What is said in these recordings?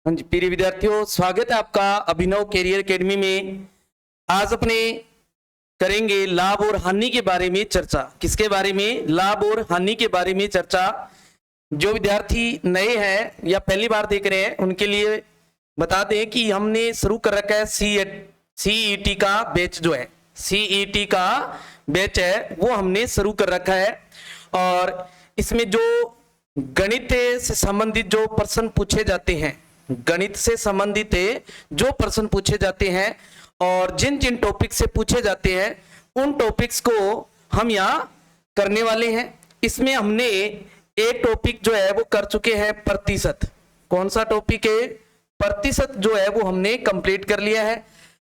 हाँ जी, प्रिय विद्यार्थियों, स्वागत है आपका अभिनव कैरियर एकेडमी में। आज अपने करेंगे लाभ और हानि के बारे में चर्चा। किसके बारे में? लाभ और हानि के बारे में चर्चा। जो विद्यार्थी नए हैं या पहली बार देख रहे हैं उनके लिए बता दें कि हमने शुरू कर रखा है सीईटी का बैच। जो है सीईटी का बैच है वो हमने शुरू कर रखा है, और इसमें जो गणित से संबंधित जो प्रश्न पूछे जाते हैं, गणित से संबंधित जो प्रश्न पूछे जाते हैं और जिन जिन टॉपिक से पूछे जाते हैं उन टॉपिक्स को हम यहाँ करने वाले हैं। इसमें हमने एक टॉपिक जो है वो कर चुके हैं, प्रतिशत। कौन सा टॉपिक है? प्रतिशत जो है वो हमने कंप्लीट कर लिया है।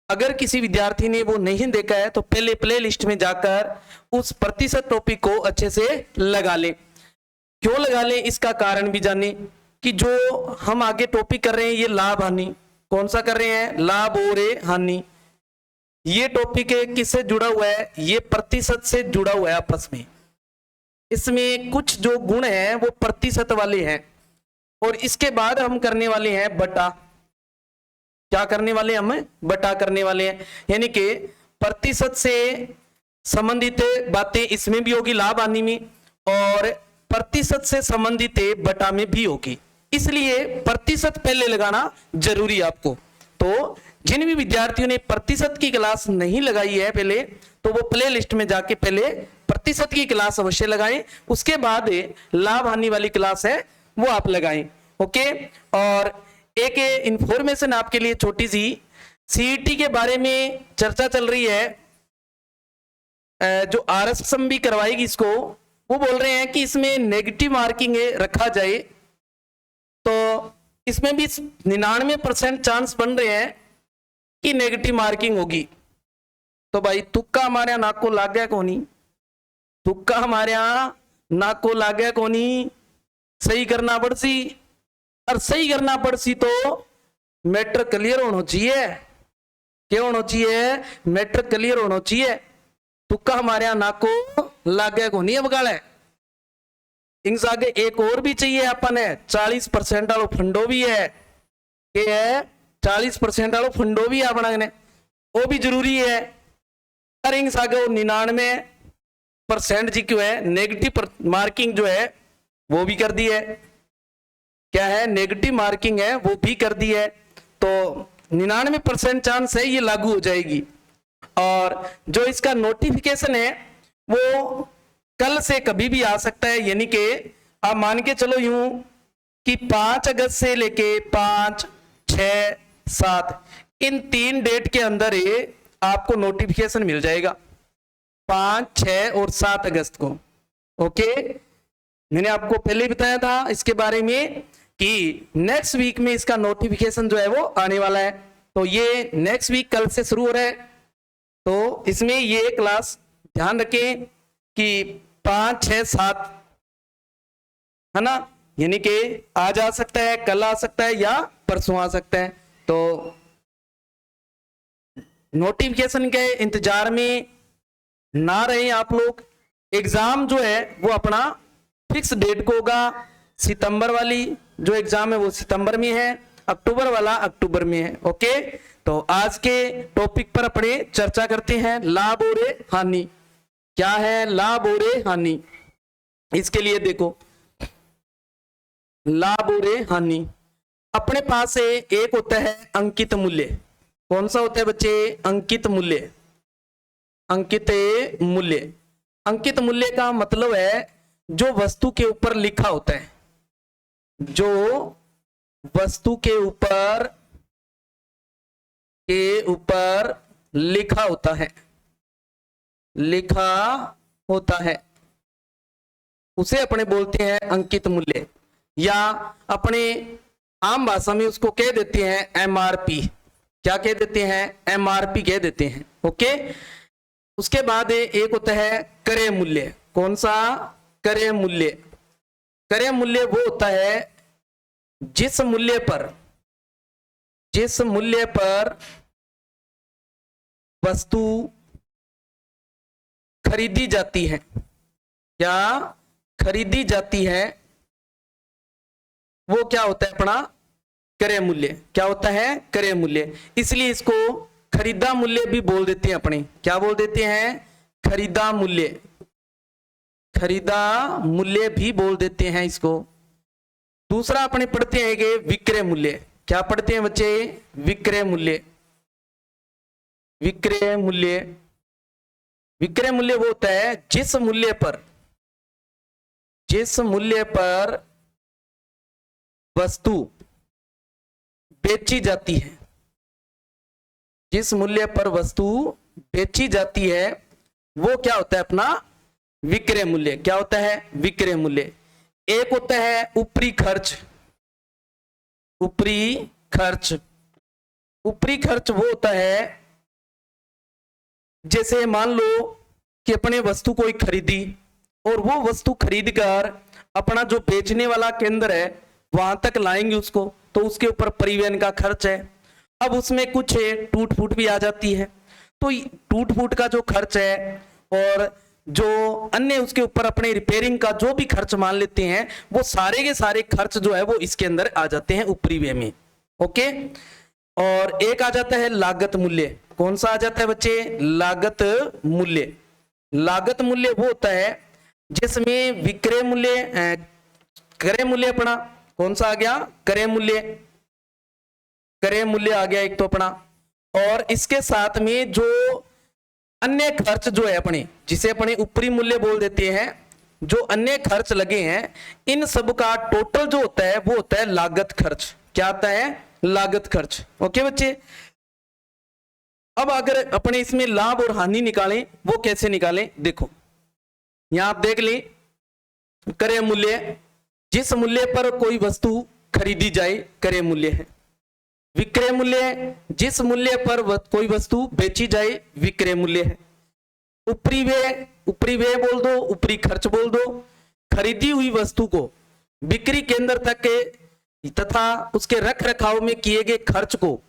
अगर किसी विद्यार्थी ने वो नहीं देखा है तो पहले प्ले लिस्ट में जाकर उस प्रतिशत टॉपिक को अच्छे से लगा ले। क्यों लगा ले इसका कारण भी जाने कि जो हम आगे टॉपिक कर रहे हैं ये लाभ हानि। कौन सा कर रहे हैं? लाभ और हानि। ये टॉपिक किससे जुड़ा हुआ है? ये प्रतिशत से जुड़ा हुआ है आपस में। इसमें कुछ जो गुण हैं वो प्रतिशत वाले हैं, और इसके बाद हम करने वाले हैं बटा। क्या करने वाले? हम बटा करने वाले हैं, यानी कि प्रतिशत से संबंधित बातें इसमें भी होगी लाभ हानि में, और प्रतिशत से संबंधित बटा में भी होगी। इसलिए प्रतिशत पहले लगाना जरूरी है आपको। तो जिन भी विद्यार्थियों ने प्रतिशत की क्लास नहीं लगाई है पहले, तो वो प्ले लिस्ट में जाके पहले प्रतिशत की क्लास अवश्य लगाएं, उसके बाद लाभ हानि वाली क्लास है वो आप लगाएं। ओके। और एक इंफॉर्मेशन आपके लिए छोटी सी, सीईटी के बारे में चर्चा चल रही है। जो आरएसएम भी करवाएगी इसको, वो बोल रहे हैं कि इसमें नेगेटिव मार्किंग रखा जाए, तो इसमें भी 99% चांस बन रहे हैं कि नेगेटिव मार्किंग होगी। तो भाई तुक्का हमारे यहाँ नाक को लाग गया कोनी, तुक्का हमारे यहाँ नाक को लाग गया कोनी। सही करना पड़सी, और सही करना पड़सी तो मैटर क्लियर होना चाहिए। क्या होना चाहिए? मैटर क्लियर होना चाहिए। तुक्का हमारे यहाँ नाक को लाग गया कोनी अब गाले। इनसे आगे एक और भी चाहिए अपन है, 40% वालों फंडो भी है। क्या है? 40% वालों फंडो भी है अपना ने, वो भी जरूरी है। और इनसे आगे 99% जी क्यों है नेगेटिव मार्किंग जो है वो भी कर दी है। क्या है? नेगेटिव मार्किंग है वो भी कर दी है। तो 99% चांस है ये लागू हो जाएगी। और जो इसका नोटिफिकेशन है वो कल से कभी भी आ सकता है, यानी कि आप मान के चलो यूं कि 5 अगस्त से लेके 5, 6, 7 इन 3 डेट के अंदर ये आपको नोटिफिकेशन मिल जाएगा, 5, 6 और 7 अगस्त को। ओके। मैंने आपको पहले ही बताया था इसके बारे में कि नेक्स्ट वीक में इसका नोटिफिकेशन जो है वो आने वाला है। तो ये नेक्स्ट वीक कल से शुरू हो रहा है। तो इसमें ये क्लास ध्यान रखें कि 5, 6, 7 है ना, यानी कि आज आ सकता है, कल आ सकता है या परसों आ सकता है। तो नोटिफिकेशन के इंतजार में ना रहे आप लोग। एग्जाम जो है वो अपना फिक्स डेट को होगा। सितंबर वाली जो एग्जाम है वो सितंबर में है, अक्टूबर वाला अक्टूबर में है। ओके। तो आज के टॉपिक पर अपने चर्चा करते हैं, लाभ और हानि। क्या है लाभ और हानि? इसके लिए देखो, लाभ और हानि अपने पास एक होता है अंकित मूल्य। कौन सा होता है बच्चे? अंकित मूल्य। अंकित मूल्य, अंकित मूल्य का मतलब है जो वस्तु के ऊपर लिखा होता है, जो वस्तु के ऊपर लिखा होता है, लिखा होता है, उसे अपने बोलते हैं अंकित मूल्य, या अपने आम भाषा में उसको कह देते हैं एमआरपी। क्या कह देते हैं? एमआरपी कह देते हैं। ओके। उसके बाद एक होता है क्रय मूल्य। कौन सा? क्रय मूल्य। क्रय मूल्य वो होता है जिस मूल्य पर वस्तु खरीदी जाती है, क्या खरीदी जाती है, वो क्या होता है? अपना क्रय मूल्य। क्या होता है? क्रय मूल्य। इसलिए इसको खरीदा मूल्य भी बोल देते हैं अपने। क्या बोल देते हैं? खरीदा मूल्य। खरीदा मूल्य भी बोल देते हैं इसको। दूसरा अपने पढ़ते हैं कि विक्रय मूल्य। क्या पढ़ते हैं बच्चे? विक्रय मूल्य। विक्रय मूल्य, विक्रय मूल्य वो होता है जिस मूल्य पर वस्तु बेची जाती है, जिस मूल्य पर वस्तु बेची जाती है वो क्या होता है? अपना विक्रय मूल्य। क्या होता है? विक्रय मूल्य। एक होता है ऊपरी खर्च। ऊपरी खर्च, ऊपरी खर्च वो होता है जैसे मान लो कि अपने वस्तु कोई खरीदी और वो वस्तु खरीद कर अपना जो बेचने वाला केंद्र है वहां तक लाएंगे उसको, तो उसके ऊपर परिवहन का खर्च है। अब उसमें कुछ टूट फूट भी आ जाती है, तो टूट फूट का जो खर्च है और जो अन्य उसके ऊपर अपने रिपेयरिंग का जो भी खर्च मान लेते हैं, वो सारे के सारे खर्च जो है वो इसके अंदर आ जाते हैं ऊपरी व्यय में। ओके। और एक आ जाता है लागत मूल्य। कौन सा आ जाता है बच्चे? लागत मूल्य। लागत मूल्य वो होता है जिसमें विक्रय मूल्य, क्रय मूल्य अपना कौन सा आ गया? क्रय मूल्य। क्रय मूल्य आ गया एक तो अपना, और इसके साथ में जो अन्य खर्च जो है अपने, जिसे अपने ऊपरी मूल्य बोल देते हैं, जो अन्य खर्च लगे हैं इन सब का टोटल जो होता है वो होता है लागत खर्च। क्या आता है? लागत खर्च। ओके बच्चे। अब अगर अपने इसमें लाभ और हानि निकालें, वो कैसे निकालें? देखो यहां आप देख लें, क्रय मूल्य जिस मूल्य पर कोई वस्तु खरीदी जाए क्रय मूल्य है। विक्रय मूल्य जिस मूल्य पर कोई वस्तु बेची जाए विक्रय मूल्य है। ऊपरी व्यय, ऊपरी व्यय बोल दो, ऊपरी खर्च बोल दो। खरीदी हुई वस्तु को बिक्री केंद्र तक के तथा उसके रख रखाव में किए गए खर्च को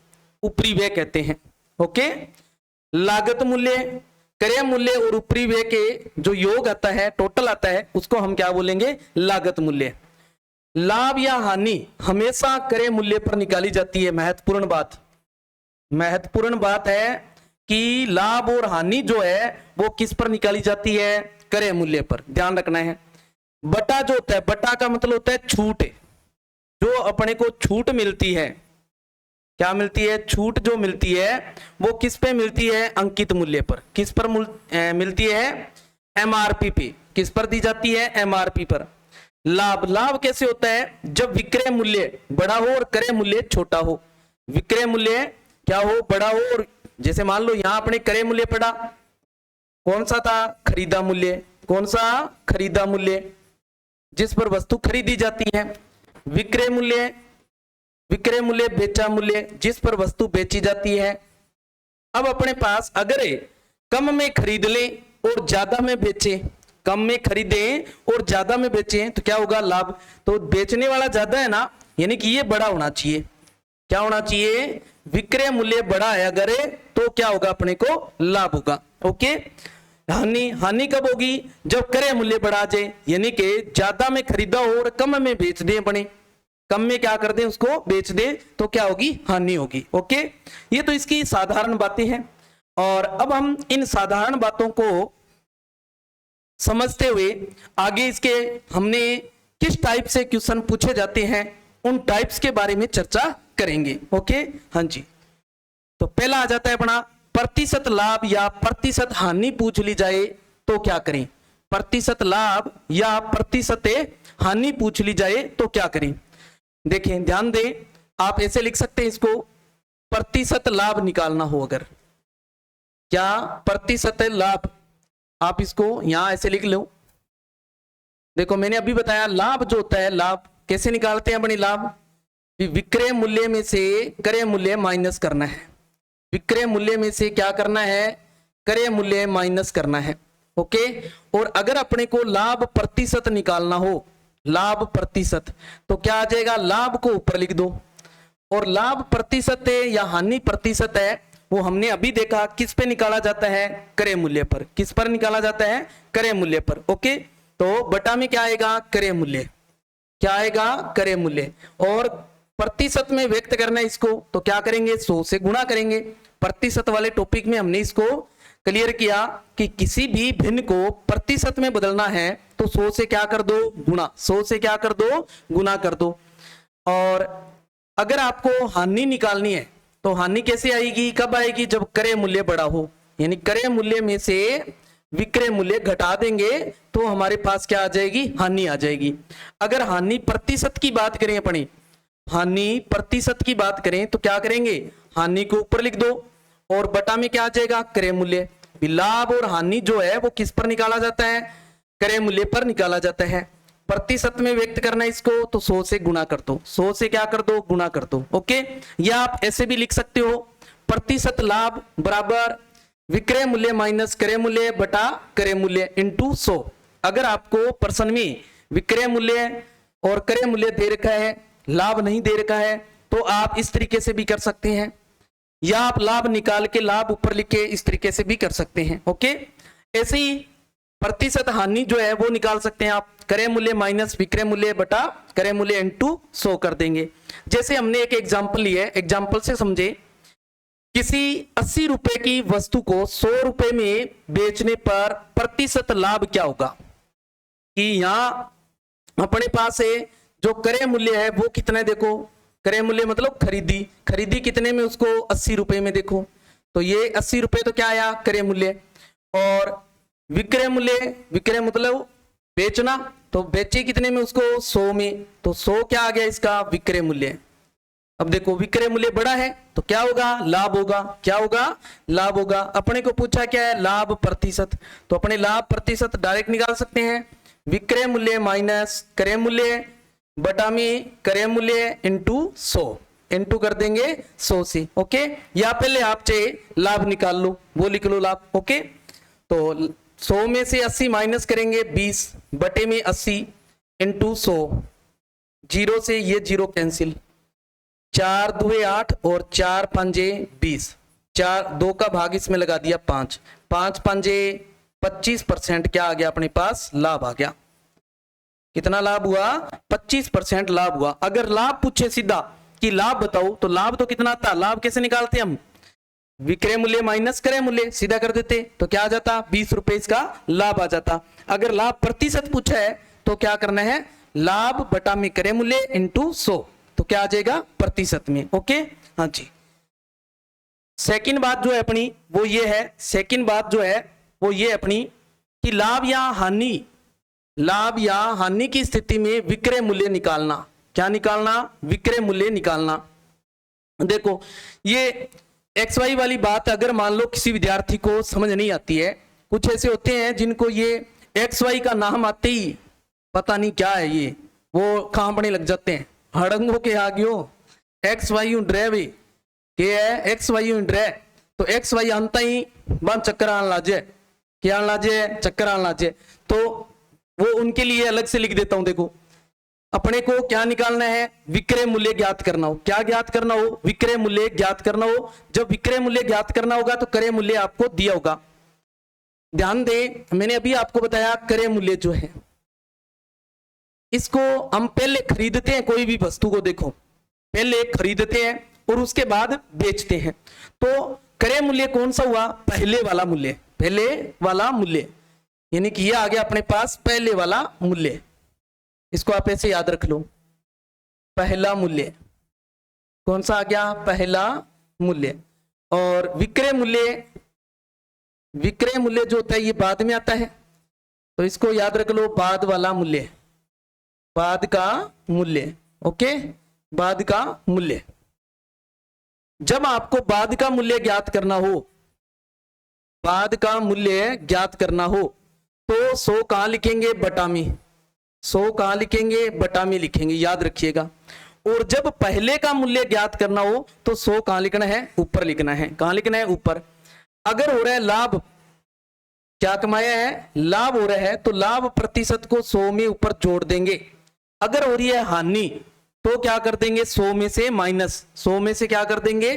ऊपरी व्यय कहते हैं। ओके। लागत मूल्य, क्रय मूल्य और ऊपरी व्यय के जो योग आता है, टोटल आता है, उसको हम क्या बोलेंगे? लागत मूल्य। लाभ या हानि हमेशा क्रय मूल्य पर निकाली जाती है। महत्वपूर्ण बात, महत्वपूर्ण बात है कि लाभ और हानि जो है वो किस पर निकाली जाती है? क्रय मूल्य पर। ध्यान रखना है। बटा जो होता है, बटा का मतलब होता है छूट। जो अपने को छूट मिलती है, क्या मिलती है? छूट जो मिलती है वो किस पे मिलती है? अंकित मूल्य पर। किस पर मिलती है? एमआरपी पे। किस पर दी जाती है? एमआरपी पर। लाभ, लाभ कैसे होता है? जब विक्रय मूल्य बड़ा हो और क्रय मूल्य छोटा हो। विक्रय मूल्य क्या हो? बड़ा हो, और जैसे मान लो यहां अपने क्रय मूल्य पड़ा, कौन सा था? खरीदा मूल्य। कौन सा? खरीदा मूल्य, जिस पर वस्तु खरीदी जाती है। विक्रय मूल्य, विक्रय मूल्य बेचा मूल्य, जिस पर वस्तु बेची जाती है। अब अपने पास अगर कम में खरीद ले और ज्यादा में बेचे, कम में खरीदें और ज्यादा में बेचें तो क्या होगा? लाभ। तो बेचने वाला ज्यादा है ना, यानी कि ये बड़ा होना चाहिए। क्या होना चाहिए? विक्रय मूल्य बड़ा है अगर, तो क्या होगा? अपने को लाभ होगा। ओके। हानि, हानि कब होगी? जब क्रय मूल्य बढ़ा जाए, यानी कि ज्यादा में खरीदा हो और कम में बेच दें अपने, कम में क्या कर दें? उसको बेच दें, तो क्या होगी? हानि होगी। ओके। ये तो इसकी साधारण बातें हैं, और अब हम इन साधारण बातों को समझते हुए आगे इसके हमने किस टाइप से क्वेश्चन पूछे जाते हैं उन टाइप्स के बारे में चर्चा करेंगे। ओके। हाँ जी। तो पहला आ जाता है अपना प्रतिशत लाभ या प्रतिशत हानि पूछ ली जाए तो क्या करें? प्रतिशत लाभ या प्रतिशत हानि पूछ ली जाए तो क्या करें? देखें, ध्यान दें, आप ऐसे लिख सकते हैं इसको, प्रतिशत लाभ निकालना हो अगर, क्या प्रतिशत लाभ, आप इसको यहां ऐसे लिख लो। देखो मैंने अभी बताया लाभ जो होता है, लाभ कैसे निकालते हैं अपनी? लाभ विक्रय मूल्य में से क्रय मूल्य माइनस करना है। विक्रय मूल्य में से क्या करना है? क्रय मूल्य माइनस करना है। ओके। और अगर अपने को लाभ प्रतिशत निकालना हो, लाभ प्रतिशत, तो क्या आ जाएगा? लाभ को ऊपर लिख दो, और लाभ प्रतिशत है या हानि प्रतिशत है वो हमने अभी देखा किस पे निकाला जाता है? क्रय मूल्य पर। किस पर निकाला जाता है? क्रय मूल्य पर। ओके। तो बटा में क्या आएगा? क्रय मूल्य। क्या आएगा? क्रय मूल्य। और प्रतिशत में व्यक्त करना है इसको, तो क्या करेंगे, 100 से गुणा करेंगे। प्रतिशत वाले टॉपिक में हमने इसको क्लियर किया कि किसी भी भिन्न को प्रतिशत में बदलना है तो 100 से क्या कर दो, गुणा। 100 से क्या कर दो, गुणा कर दो। और अगर आपको हानि निकालनी है तो हानि कैसे आएगी, कब आएगी, जब क्रय मूल्य बड़ा हो, यानी क्रय मूल्य में से विक्रय मूल्य घटा देंगे तो हमारे पास क्या आ जाएगी, हानि आ जाएगी। अगर हानि प्रतिशत की बात करें, अपनी हानि प्रतिशत की बात करें तो क्या करेंगे, हानि को ऊपर लिख दो और बटा में क्या आ जाएगा, क्रय मूल्य। लाभ और हानि जो है वो किस पर निकाला जाता है, क्रय मूल्य पर निकाला जाता है। प्रतिशत में व्यक्त करना है इसको तो 100 से गुणा कर दो, 100 से क्या कर दो, गुणा कर दो। ओके, या आप ऐसे भी लिख सकते हो, प्रतिशत लाभ बराबर विक्रय मूल्य माइनस क्रय मूल्य बटा क्रय मूल्य इंटू 100। अगर आपको प्रश्न में विक्रय मूल्य और क्रय मूल्य दे रखा है, लाभ नहीं दे रखा है, तो आप इस तरीके से भी कर सकते हैं, या आप लाभ निकाल के लाभ ऊपर लिख के इस तरीके से भी कर सकते हैं। ओके, ऐसे ही प्रतिशत हानि जो है वो निकाल सकते हैं आप, क्रय मूल्य माइनस विक्रय मूल्य बटा क्रय मूल्य इंटू 100 कर देंगे। जैसे हमने एक एग्जांपल लिया है, एग्जांपल से समझे, किसी 80 रुपए की वस्तु को 100 रुपए में बेचने पर प्रतिशत लाभ क्या होगा, कि यहां अपने पास है जो क्रय मूल्य है वो कितना है, देखो क्रय मूल्य मतलब खरीदी, खरीदी कितने में, उसको 80 रुपए में। देखो तो ये 80 रुपए तो क्या आया, क्रय मूल्य। और विक्रय मूल्य, विक्रय मतलब बेचना, तो बेचे कितने में, उसको 100 में, तो 100 क्या आ गया इसका, विक्रय मूल्य। अब देखो विक्रय मूल्य बड़ा है तो क्या होगा, लाभ होगा। क्या होगा, लाभ होगा। अपने को पूछा क्या है, लाभ प्रतिशत, तो अपने लाभ प्रतिशत डायरेक्ट निकाल सकते हैं, विक्रय मूल्य माइनस क्रय मूल्य बटा में क्रय मूल्य इंटू 100, इंटू कर देंगे 100 से। ओके, या पहले आप चाहे लाभ निकाल लो, वो लिख लो लाभ। ओके, तो 100 में से 80 माइनस करेंगे 20 बटे में 80 इंटू 100, जीरो से ये जीरो कैंसिल, 4 दुए 8 और 4 पंजे 20, 4 2 का भाग इसमें लगा दिया 5, 5 पंजे 25% क्या आ गया अपने पास, लाभ आ गया। कितना लाभ हुआ, 25% लाभ हुआ। अगर लाभ पूछे सीधा कि लाभ बताओ तो लाभ तो कितना था, लाभ कैसे निकालते हम, विक्रय मूल्य माइनस क्रय मूल्य, सीधा कर देते तो क्या आ जाता, 20 रुपए इसका लाभ आ जाता। अगर लाभ प्रतिशत पूछा है तो क्या करना है, लाभ बटा में क्रय मूल्य इंटू 100, तो क्या आ जाएगा, प्रतिशत में। ओके, हाँ जी। सेकंड बात जो है अपनी वो ये है, सेकंड बात जो है वो ये अपनी कि लाभ या हानि, लाभ या हानि की स्थिति में विक्रय मूल्य निकालना। क्या निकालना, विक्रय मूल्य निकालना। देखो ये XY वाली बात अगर मान लो किसी विद्यार्थी को समझ नहीं आती है, कुछ ऐसे होते हैं जिनको ये XY का नाम आते ही पता नहीं क्या है ये, वो कहां पड़ने लग जाते हैं, हड़ंगों के आगे XY ड्राइवे के है, XY ड्राइ, तो XY आनता ही बन चक्कर आने लाजे, क्या आने लाजे, चक्कर आने लाजे, तो वो उनके लिए अलग से लिख देता हूं। देखो अपने को क्या निकालना है, विक्रय मूल्य ज्ञात करना हो। क्या ज्ञात करना हो, विक्रय मूल्य ज्ञात करना हो। जब विक्रय मूल्य ज्ञात करना होगा तो क्रय मूल्य आपको दिया होगा। ध्यान दे, मैंने अभी आपको बताया क्रय मूल्य जो है इसको हम पहले खरीदते हैं, कोई भी वस्तु को देखो पहले खरीदते हैं और उसके बाद बेचते हैं। तो क्रय मूल्य कौन सा हुआ, पहले वाला मूल्य, पहले वाला मूल्य, यानी कि यह आ गया अपने पास पहले वाला मूल्य। इसको आप ऐसे याद रख लो, पहला मूल्य कौन सा आ गया, पहला मूल्य। और विक्रय मूल्य, विक्रय मूल्य जो होता है ये बाद में आता है, तो इसको याद रख लो, बाद वाला मूल्य, बाद का मूल्य। ओके, बाद का मूल्य। जब आपको बाद का मूल्य ज्ञात करना हो, बाद का मूल्य ज्ञात करना हो तो 100 कहां लिखेंगे, बटा में, 100 कहां लिखेंगे, बटा में लिखेंगे, याद रखिएगा। और जब पहले का मूल्य ज्ञात करना हो तो 100 कहां लिखना है, ऊपर लिखना है। कहां लिखना है, ऊपर। अगर हो रहा है लाभ, क्या कमाया है, लाभ हो रहा है, तो लाभ प्रतिशत को 100 में ऊपर जोड़ देंगे। अगर हो रही है हानि तो क्या कर देंगे, 100 में से माइनस, 100 में से क्या कर देंगे,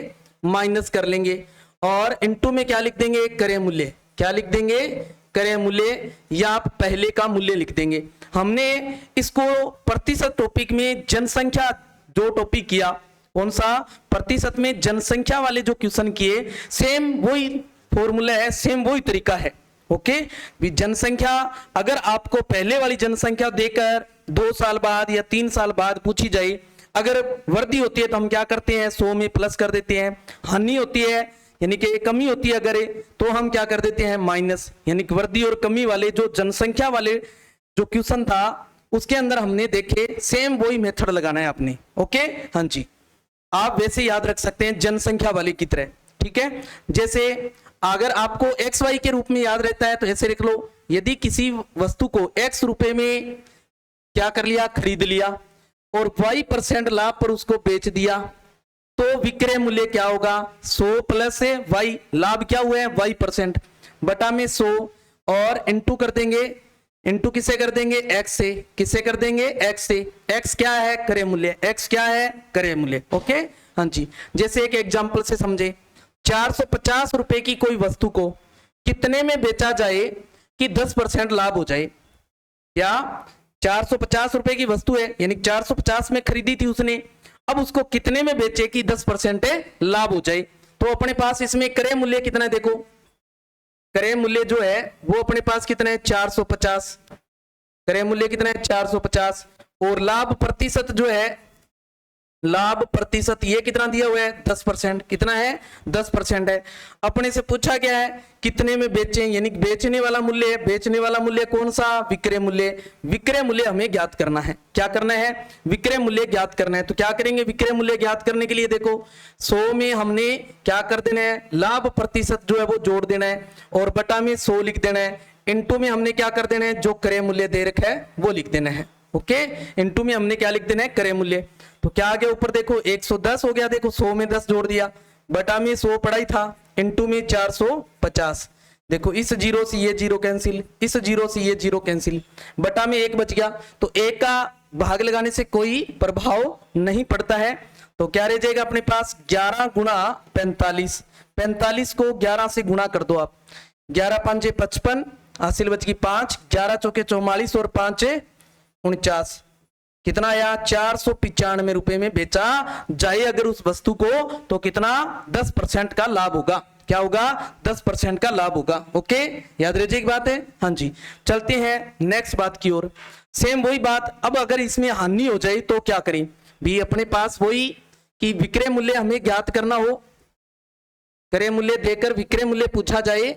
माइनस कर लेंगे। और इंटू में क्या लिख देंगे, क्रय मूल्य। क्या लिख देंगे, क्रय मूल्य, या आप पहले का मूल्य लिख देंगे। हमने इसको प्रतिशत टॉपिक में जनसंख्या जो टॉपिक किया, कौन सा, प्रतिशत में जनसंख्या वाले जो क्वेश्चन किए, सेम वही फॉर्मूला है, सेम वही तरीका है। ओके, भी जनसंख्या अगर आपको पहले वाली जनसंख्या देकर 2 साल बाद या 3 साल बाद पूछी जाए, अगर वृद्धि होती है तो हम क्या करते हैं, 100 में प्लस कर देते हैं, हानि होती है यानी कि कमी होती है अगर, तो हम क्या कर देते हैं, माइनस। यानी कि वृद्धि और कमी वाले जो जनसंख्या वाले जो क्वेश्चन था उसके अंदर हमने देखे सेम वही मेथड लगाना है आपने। ओके, हाँ जी, आप वैसे याद रख सकते हैं जनसंख्या वाले की तरह। ठीक है, जैसे अगर आपको एक्स वाई के रूप में याद रहता है तो ऐसे लिख लो, यदि किसी वस्तु को x रुपए में क्या कर लिया, खरीद लिया, और y% लाभ पर उसको बेच दिया, तो विक्रय मूल्य क्या होगा, 100 प्लस y, लाभ क्या हुआ है y% बटा में 100, और इंटू कर देंगे, इंटू किसे कर देंगे, x से, किसे कर देंगे, x से। x क्या है, क्रय मूल्य, x क्या है, क्रय मूल्य। ओके, हाँ जी, जैसे एक एग्जांपल से समझे, 450 रुपए की कोई वस्तु को कितने में बेचा जाए कि 10% लाभ हो जाए, या 450 रुपए की वस्तु है यानी 450 में खरीदी थी उसने, अब उसको कितने में बेचे कि 10% लाभ हो जाए। तो अपने पास इसमें क्रय मूल्य कितना है, देखो क्रय मूल्य जो है वो अपने पास कितना है, 450, क्रय मूल्य कितना है, 450, और लाभ प्रतिशत जो है, लाभ प्रतिशत ये कितना दिया हुआ है, 10%, कितना है, 10% है। अपने से पूछा गया है कितने में बेचें, यानी बेचने वाला मूल्य है, बेचने वाला मूल्य कौन सा, विक्रय मूल्य। विक्रय मूल्य हमें ज्ञात करना है, क्या करना है, विक्रय मूल्य ज्ञात करना है। तो क्या करेंगे, विक्रय मूल्य ज्ञात करने के लिए देखो 100 में हमने क्या कर देना है, लाभ प्रतिशत जो है वो जोड़ देना है, और बटा में 100 लिख देना है, इंटू में हमने क्या कर देना है, जो क्रय मूल्य दे रखा है वो लिख देना है। ओके, इंटू में हमने क्या लिख देना है, क्रय मूल्य। तो क्या आ गया ऊपर देखो 110 हो गया, देखो 100 में 10 जोड़ दिया, बटा में 100 पड़ा ही था, इंटू में 450, देखो इस जीरो से ये जीरो कैंसिल, इस जीरो से ये जीरो कैंसिल, बटा में 1 बच गया। तो 1 का भाग लगाने से कोई प्रभाव नहीं पड़ता है, तो क्या रह जाएगा अपने पास, 11 गुणा 45, 45 को 11 से गुणा कर दो आप, 11 5 55, हासिल बच गई 5, 11 चौके 44 और 5 49, कितना आया, 495 रुपए में बेचा जाए अगर उस वस्तु को, तो कितना, 10% का लाभ होगा। क्या होगा, 10% का लाभ होगा। ओके, याद रह जाएगी बात है, हाँ जी। चलते हैं नेक्स्ट बात की ओर, सेम वही बात, अब अगर इसमें हानि हो जाए तो क्या करें भी, अपने पास वही कि विक्रय मूल्य हमें ज्ञात करना हो, क्रय मूल्य देकर विक्रय मूल्य पूछा जाए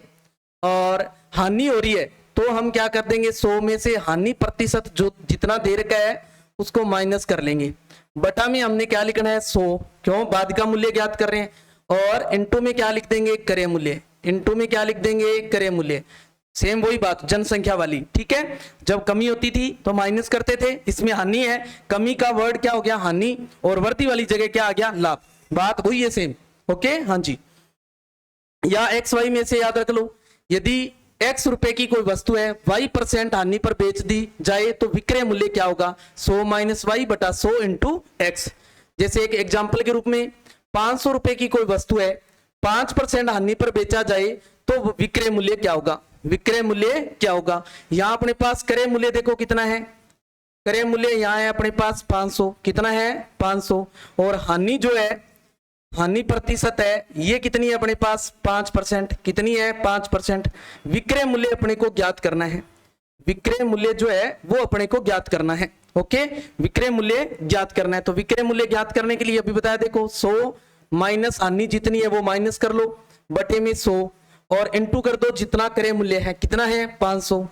और हानि हो रही है, तो हम क्या कर देंगे, 100 में से हानि प्रतिशत जो जितना दे रखा है उसको माइनस कर लेंगे, बटा में हमने क्या लिखना है, 100, क्यों, बाद का मूल्य ज्ञात कर रहे हैं, और इंटू में क्या लिख देंगे, क्रय मूल्य, इंटू में क्या लिख देंगे, क्रय मूल्य। सेम वही बात जनसंख्या वाली, ठीक है, जब कमी होती थी तो माइनस करते थे, इसमें हानि है, कमी का वर्ड क्या हो गया, हानि, और वृद्धि वाली जगह क्या आ गया, लाभ, बात वही है सेम। ओके, हाँ जी, या एक्स वाई में से याद रख लो, यदि x रुपए की कोई वस्तु है, y% हानि पर बेच दी जाए तो विक्रय मूल्य क्या होगा, 100 माइनस वाई बटा 100 इंटू एक्स। जैसे एक एग्जाम्पल के रूप में 500 रुपए की कोई वस्तु है, 5% हानि पर बेचा जाए तो विक्रय मूल्य क्या होगा, विक्रय मूल्य क्या होगा। यहाँ अपने पास क्रय मूल्य देखो कितना है, क्रय मूल्य यहाँ है अपने पास 500, कितना है 500, और हानि जो है, हानि प्रतिशत है ये कितनी है अपने पास 5%, कितनी है 5%। विक्रय मूल्य अपने को ज्ञात करना है, विक्रय मूल्य जो है वो अपने को ज्ञात करना है। ओके, विक्रय मूल्य ज्ञात करना है, तो विक्रय मूल्य ज्ञात करने के लिए अभी बताया देखो 100 माइनस हानि जितनी है वो माइनस कर लो, बटे में 100 और इंटू कर दो जितना क्रय मूल्य है, कितना है 500।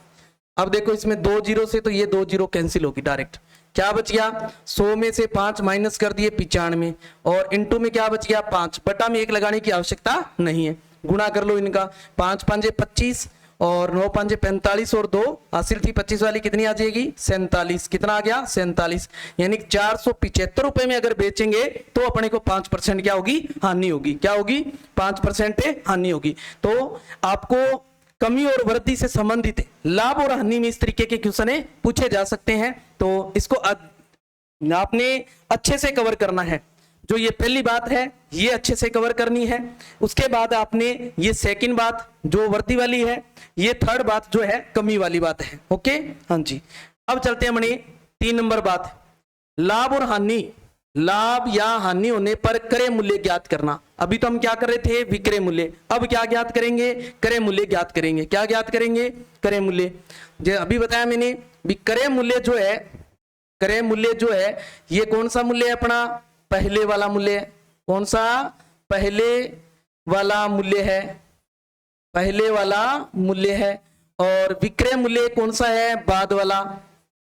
अब देखो इसमें 2 जीरो से तो ये 2 जीरो कैंसिल होगी डायरेक्ट, क्या बच गया, 100 में से 5 माइनस कर दिए 95, और इंटू में क्या बच गया 5, बटा में 1 लगाने की आवश्यकता नहीं है, गुणा कर लो इनका, 5 5 25 और 9 5 45 और 2 हासिल थी 25 वाली, कितनी आ जाएगी 47, कितना आ गया 47, यानी 475 रुपए में अगर बेचेंगे तो अपने को 5% क्या होगी, हानि होगी, क्या होगी 5% हानि होगी। तो आपको कमी और वृद्धि से संबंधित लाभ और हानि में इस तरीके के क्वेश्चन पूछे जा सकते हैं, तो इसको आपने अच्छे से कवर करना है। जो ये पहली बात है ये अच्छे से कवर करनी है, उसके बाद आपने ये सेकंड बात जो वृद्धि वाली है, ये थर्ड बात जो है कमी वाली बात है। ओके, हाँ जी। अब चलते हैं अपनी 3 नंबर बात, लाभ और हानि, लाभ या हानि होने पर क्रय मूल्य ज्ञात करना। अभी तो हम क्या कर रहे थे, विक्रय मूल्य। अब क्या ज्ञात करेंगे, क्रय मूल्य ज्ञात करेंगे। क्या ज्ञात करेंगे, क्रय मूल्य। जो अभी बताया मैंने, क्रय मूल्य जो है, क्रय मूल्य जो है ये कौन सा मूल्य है अपना, पहले वाला मूल्य। कौन सा, पहले वाला मूल्य है, पहले वाला मूल्य है। और विक्रय मूल्य कौन सा है, बाद वाला।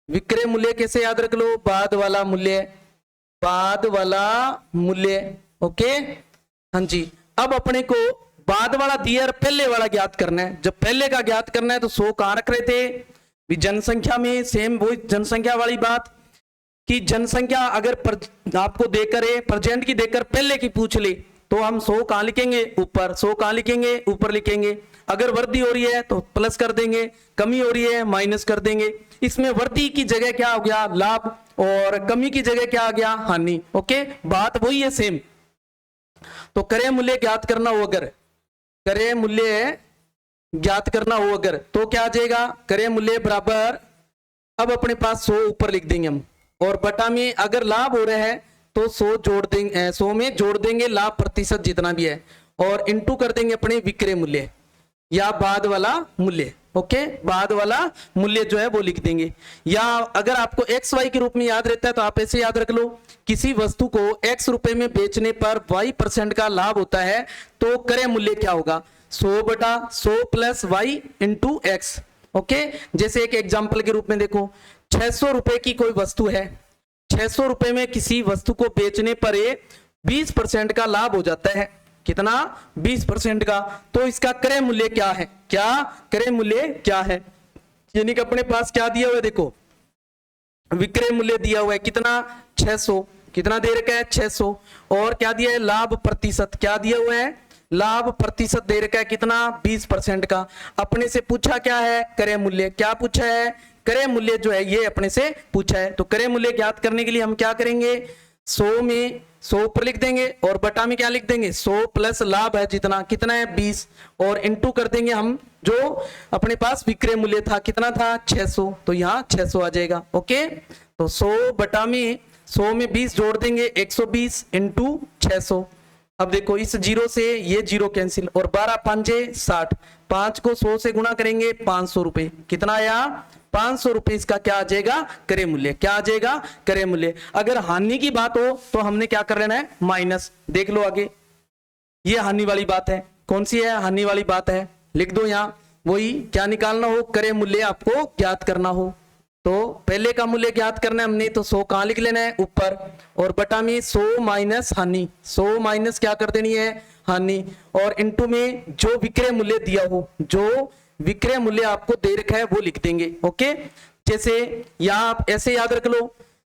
विक्रय मूल्य कैसे याद रख लो, बाद वाला मूल्य, बाद वाला मूल्य। ओके, हाँ जी। अब अपने को बाद वाला दिया और पहले वाला ज्ञात करना है। जब पहले का ज्ञात करना है तो 100 कहां रख रहे थे, भी जनसंख्या में। सेम वही जनसंख्या वाली बात कि जनसंख्या अगर आपको देकर प्रेजेंट की देकर पहले की पूछ ले तो हम 100 कहां लिखेंगे, ऊपर। 100 कहां लिखेंगे, ऊपर लिखेंगे। अगर वृद्धि हो रही है तो प्लस कर देंगे, कमी हो रही है माइनस कर देंगे। इसमें वृद्धि की जगह क्या हो गया, लाभ, और कमी की जगह क्या आ गया, हानि। ओके, बात वही है सेम। तो क्रय मूल्य ज्ञात करना हो अगर, क्रय मूल्य ज्ञात करना हो अगर, तो क्या आ जाएगा, क्रय मूल्य बराबर, अब अपने पास 100 ऊपर लिख देंगे हम, और बटा में अगर लाभ हो रहा है तो 100 जोड़ देंगे, 100 में जोड़ देंगे लाभ प्रतिशत जितना भी है, और इंटू कर देंगे अपने विक्रय मूल्य या बाद वाला मूल्य। ओके, बाद वाला मूल्य जो है वो लिख देंगे। या अगर आपको एक्स वाई के रूप में याद रहता है तो आप ऐसे याद रख लो, किसी वस्तु को x रुपए में बेचने पर y% का लाभ होता है तो क्रय मूल्य क्या होगा, 100/100 plus y into x. Okay, जैसे एक एग्जाम्पल के रूप में देखो, 600 रुपए की कोई वस्तु है, 600 रुपए में किसी वस्तु को बेचने पर 20% का लाभ हो जाता है। कितना, 20% का। तो इसका क्रय मूल्य क्या है, क्या क्रय मूल्य क्या है, यानी कि अपने पास क्या दिया हुआ है, देखो विक्रय मूल्य दिया हुआ है कितना, 600। कितना दे रखा है, 600। और क्या दिया है, लाभ प्रतिशत, क्या दिया हुआ है, लाभ प्रतिशत दे रखा है कितना, 20% का। अपने से पूछा क्या है, क्रय मूल्य। क्या पूछा है, क्रय मूल्य जो है ये अपने से पूछा है। तो क्रय मूल्य ज्ञात करने के लिए हम क्या करेंगे, 100 में 100 ऊपर लिख देंगे, और बटा में क्या लिख देंगे, 100 प्लस लाभ है जितना, कितना है 20, और इंटू कर देंगे हम जो अपने पास विक्रय मूल्य था, कितना था 600, तो यहाँ 600 आ जाएगा। ओके, तो 100 बटा में 100 में 20 जोड़ देंगे, 120 इंटू 600। अब देखो इस जीरो से ये जीरो कैंसिल, और 12 5 60, 5 को 100 से गुणा करेंगे 500 रुपए। कितना आया, 500 रुपए। इसका क्या आ जाएगा, क्रय मूल्य। क्या आ जाएगा, क्रय मूल्य। अगर हानि की बात हो तो हमने क्या कर लेना है, माइनस। देख लो आगे, ये हानि वाली बात है। कौन सी है, हानि वाली बात है, लिख दो यहाँ। वही क्या निकालना हो, क्रय मूल्य आपको ज्ञात करना हो तो पहले का मूल्य ज्ञात करना है हमने, तो 100 कहां लिख लेना है, ऊपर, और बटा में 100 माइनस हानि, 100 माइनस क्या कर देनी है, हानि, और इंटू में जो विक्रय मूल्य दिया हो, जो विक्रय मूल्य आपको दे रखा है वो लिख देंगे। ओके, जैसे यहां आप ऐसे याद रख लो,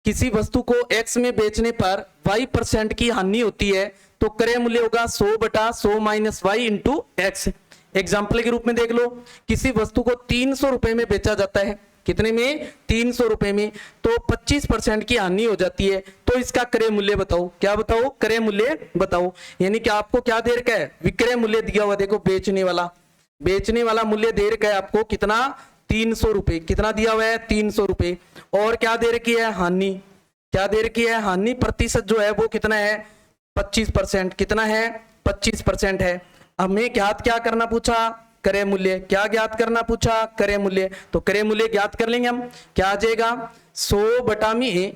किसी वस्तु को x में बेचने पर y% की हानि होती है तो क्रय मूल्य होगा 100/100 minus y into x. Example के रूप में देख लो, किसी वस्तु को 300 रुपए में बेचा जाता है, कितने में, 300 रुपए में, तो 25% की हानि हो जाती है, तो इसका क्रय मूल्य बताओ। क्या बताओ, क्रय मूल्य बताओ। यानी कि आपको क्या दे रखा है, विक्रय मूल्य दिया हुआ, देखो बेचने वाला मूल्य दे रखा है आपको कितना, 300 रुपए। कितना दिया हुआ है, 300 रुपए। और क्या दे रखी है, हानि। क्या दे रखी है, हानि प्रतिशत जो है वो कितना है, 25%। कितना है, 25% है। हमें ज्ञात क्या करना पूछा, क्रय मूल्य। क्या ज्ञात करना पूछा, क्रय मूल्य। तो क्रय मूल्य ज्ञात कर लेंगे हम। क्या आ जाएगा, 100 बटा में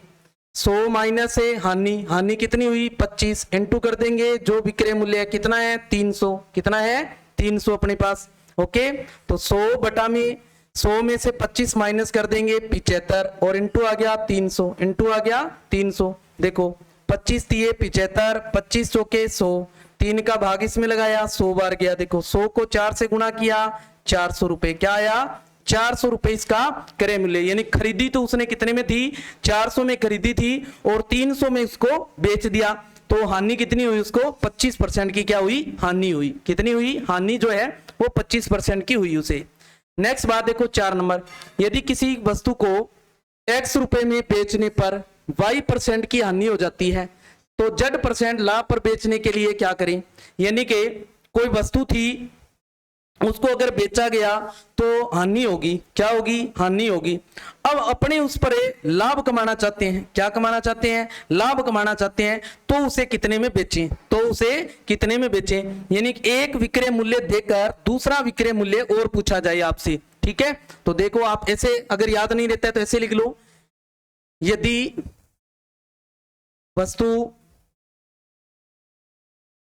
100 माइनस है हानि, हानि कितनी हुई, 25, इंटू कर देंगे जो विक्रय मूल्य है, कितना है, 300। कितना है, 300 अपने पास। ओके, तो 100 बटा में 100 में से 25 माइनस कर देंगे 75, और इंटू आ गया 300, इंटू आ गया 300। देखो 25 दिए 75, 25 चौके 100, 3 का भाग इसमें लगाया, 100 बार गया। देखो 100 को 4 से गुणा किया, 400 रुपए। क्या आया, 400 रुपए इसका क्रय मूल्य। यानी खरीदी तो उसने कितने में थी, 400 में खरीदी थी, और 300 में उसको बेच दिया, तो हानि कितनी हुई उसको, 25% की क्या हुई, हानि हुई। कितनी हुई, हानि जो है वो 25% की हुई उसे। नेक्स्ट बात देखो 4 नंबर, यदि किसी वस्तु को x रुपए में बेचने पर y% की हानि हो जाती है तो z% लाभ पर बेचने के लिए क्या करें। यानी कि कोई वस्तु थी उसको अगर बेचा गया तो हानि होगी, क्या होगी, हानि होगी। अब अपने उस पर लाभ कमाना चाहते हैं, क्या कमाना चाहते हैं, लाभ कमाना चाहते हैं, तो उसे कितने में बेचें, तो उसे कितने में बेचें, यानी एक विक्रय मूल्य देकर दूसरा विक्रय मूल्य और पूछा जाए आपसे, ठीक है। तो देखो आप ऐसे, अगर याद नहीं रहता है तो ऐसे लिख लो, यदि वस्तु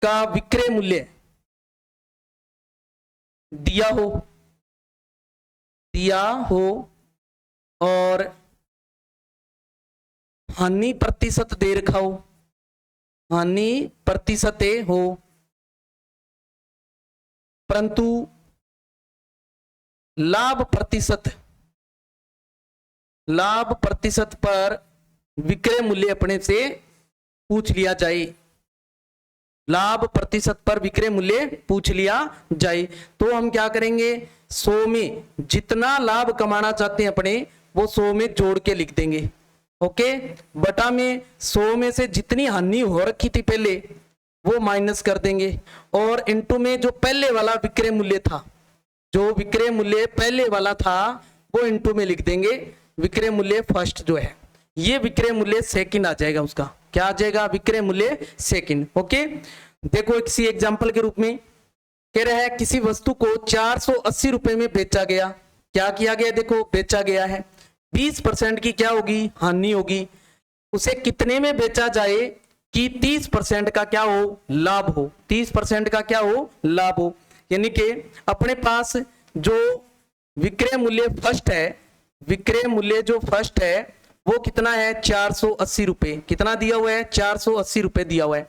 का विक्रय मूल्य दिया हो और हानि प्रतिशत दे रखा हो, हानि प्रतिशत हो, परंतु लाभ प्रतिशत पर विक्रय मूल्य अपने से पूछ लिया जाए, लाभ प्रतिशत पर विक्रय मूल्य पूछ लिया जाए, तो हम क्या करेंगे, 100 में जितना लाभ कमाना चाहते हैं अपने, वो 100 में जोड़ के लिख देंगे, ओके। बटा में 100 में से जितनी हानि हो रखी थी पहले वो माइनस कर देंगे, और इनटू में जो पहले वाला विक्रय मूल्य था, जो विक्रय मूल्य पहले वाला था वो इनटू में लिख देंगे, विक्रय मूल्य फर्स्ट जो है, ये विक्रय मूल्य सेकंड आ जाएगा, उसका क्या आ जाएगा, विक्रय मूल्य सेकंड, ओके। देखो किसी एग्जांपल के रूप में कह रहा है किसी वस्तु को 480 रुपए में बेचा गया, क्या किया गया, देखो बेचा गया है, 20% की क्या होगी, हानि होगी, उसे कितने में बेचा जाए कि 30% का क्या हो, लाभ हो, 30% का क्या हो, लाभ हो, यानी कि अपने पास जो विक्रय मूल्य फर्स्ट है, विक्रय मूल्य जो फर्स्ट है वो कितना है, 480 रुपए, कितना दिया हुआ है, 480 रुपए दिया हुआ है,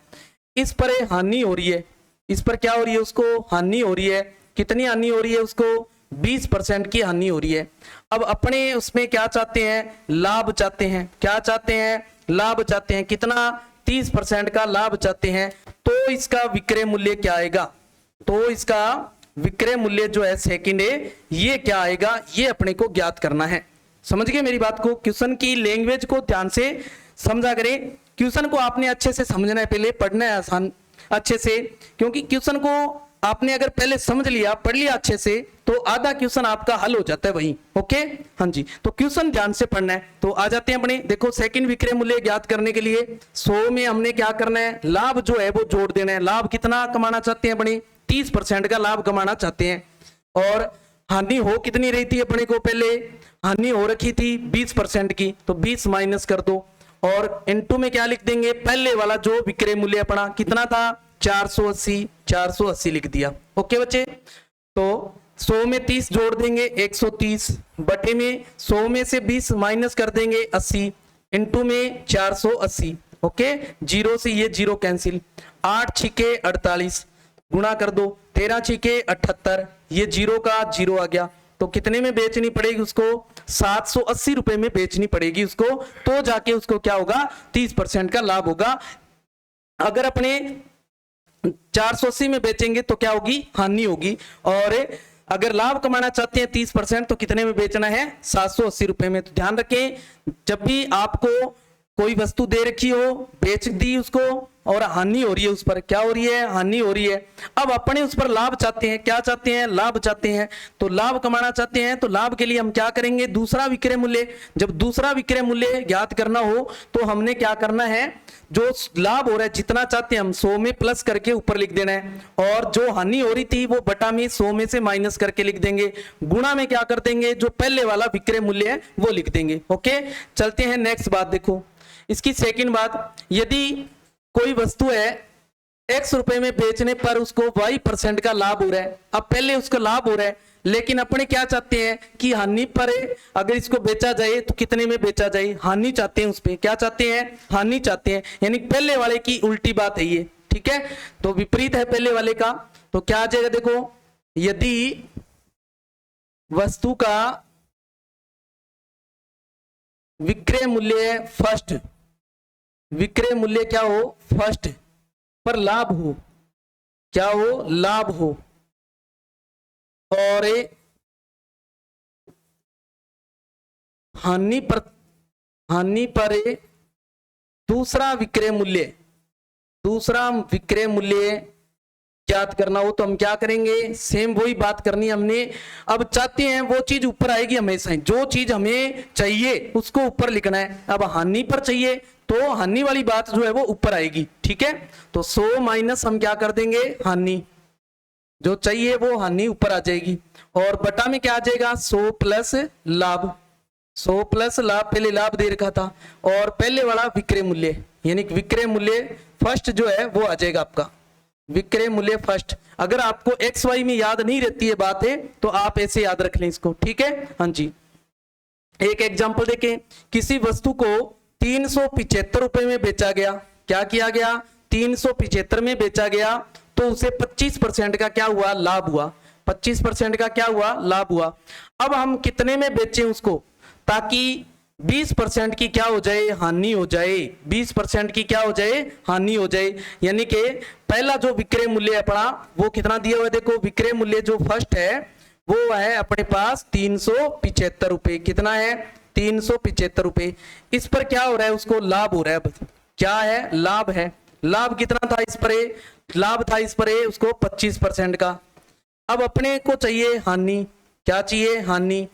इस पर हानि हो रही है, इस पर क्या हो रही है, उसको हानि हो रही है, कितनी हानि हो रही है, उसको 20% की हानि हो रही है। अब अपने उसमें क्या चाहते हैं, लाभ चाहते हैं, क्या चाहते हैं, लाभ चाहते हैं, कितना, 30% का लाभ चाहते हैं, तो इसका विक्रय मूल्य क्या आएगा, तो इसका विक्रय मूल्य जो है सेकंड है, ये क्या आएगा, ये अपने को ज्ञात करना है। समझ गए मेरी बात को, क्वेश्चन की लैंग्वेज को ध्यान से समझा करें, क्वेश्चन को आपने अच्छे से समझना है, पहले पढ़ना है आसान अच्छे से, क्योंकि क्वेश्चन को आपने अगर पहले समझ लिया, पढ़ लिया अच्छे से, तो आधा क्वेश्चन आपका हल हो जाता है वहीं, ओके। हाँ जी, तो क्वेश्चन ध्यान से पढ़ना है। तो आ जाते हैं अपने, देखो सेकंड विक्रय मूल्य ज्ञात करने के लिए 100 में हमने क्या करना है, लाभ जो है वो जोड़ देना है, लाभ कितना कमाना चाहते हैं अपने, 30% का लाभ कमाना चाहते हैं, और हानि हो कितनी रही थी अपने को, पहले हानि हो रखी थी 20% की, तो 20 माइनस कर दो, और इनटू में क्या लिख देंगे, पहले वाला जो विक्रय मूल्य अपना कितना था, 480 लिख दिया, ओके बच्चे। तो 100 में 30 जोड़ देंगे 130, बटे में 100 में से 20 माइनस कर देंगे 80, इनटू में 480, ओके, जीरो से ये जीरो कैंसिल, 8 छिके 48, गुणा कर दो, 13 छिके 78, ये जीरो का जीरो आ गया, तो कितने में बेचनी पड़ेगी उसको, 780 रुपए में बेचनी पड़ेगी उसको, तो जाके उसको क्या होगा, 30% का लाभ होगा। अगर अपने 480 में बेचेंगे तो क्या होगी, हानि होगी, और अगर लाभ कमाना चाहते हैं 30% तो कितने में बेचना है, 780 रुपए में। तो ध्यान रखें, जब भी आपको कोई वस्तु दे रखी हो, बेच दी उसको, और हानि हो रही है, उस पर क्या हो रही है, हानि हो रही है, अब अपने उस पर लाभ चाहते हैं, क्या चाहते हैं, लाभ चाहते हैं, तो लाभ कमाना चाहते हैं, तो लाभ के लिए हम क्या करेंगे, दूसरा विक्रय मूल्य, जब दूसरा विक्रय मूल्य ज्ञात करना हो तो हमने क्या करना है, जो लाभ हो रहा है जितना चाहते हैं हम 100 में प्लस करके ऊपर लिख देना है, और जो हानि हो रही थी वो बटा में 100 में से माइनस करके लिख देंगे, गुणा में क्या कर देंगे, जो पहले वाला विक्रय मूल्य है वो लिख देंगे, ओके। चलते हैं नेक्स्ट बात, देखो इसकी सेकंड बात, यदि कोई वस्तु है x रुपए में बेचने पर उसको y% का लाभ हो रहा है, अब पहले उसका लाभ हो रहा है, लेकिन अपने क्या चाहते हैं कि हानि पर अगर इसको बेचा जाए तो कितने में बेचा जाए, हानि चाहते हैं, उस पे क्या चाहते हैं, हानि चाहते हैं, यानी पहले वाले की उल्टी बात है ये, ठीक है, तो विपरीत है पहले वाले का, तो क्या आ जाएगा, देखो यदि वस्तु का विक्रय मूल्य फर्स्ट, विक्रय मूल्य क्या हो, फर्स्ट पर लाभ हो, क्या हो, लाभ हो, और हानि पर दूसरा विक्रय मूल्य ज्ञात करना हो तो हम क्या करेंगे, सेम वही बात करनी है हमने। अब चाहते हैं वो चीज ऊपर आएगी हमेशा ही, जो चीज हमें चाहिए उसको ऊपर लिखना है। अब हानि पर चाहिए तो हानि वाली बात जो है वो ऊपर आएगी, ठीक है। तो 100 माइनस हम क्या कर देंगे, हानि, जो चाहिए वो हानि ऊपर आ जाएगी। और बटा में क्या आ जाएगा, 100 प्लस लाभ, 100 प्लस लाभ, पहले लाभ दे रखा था, और पहले वाला विक्रय मूल्य, यानी विक्रय मूल्य फर्स्ट जो है वो आ जाएगा आपका, विक्रय मूल्य फर्स्ट। अगर आपको एक्स वाई में याद नहीं रहती है बात है तो आप ऐसे याद रख लें इसको, ठीक है। हाँ जी, एक एग्जांपल देखें, किसी वस्तु को 375 रुपए में बेचा गया, क्या किया गया, 375 में बेचा गया, तो उसे 25% का क्या हुआ, लाभ हुआ, 25% का क्या हुआ, लाभ हुआ। अब हम कितने में बेचें उसको, ताकि 20% की क्या हो जाए, हानि हो जाए, 20% की क्या हो जाए, हानि हो जाए। यानी कि पहला जो विक्रय मूल्य अपना वो कितना दिया हुआ है, देखो विक्रय मूल्य जो फर्स्ट है वो है अपने पास 375 रुपए, कितना है, 375 रुपए। इस पर क्या हो रहा है, उसको लाभ हो रहा है, क्या है, लाभ है। लाभ कितना था इस पर, लाभ था इस पर उसको 25% का। अब अपने को चाहिए हानि, क्या चाहिए, हानि,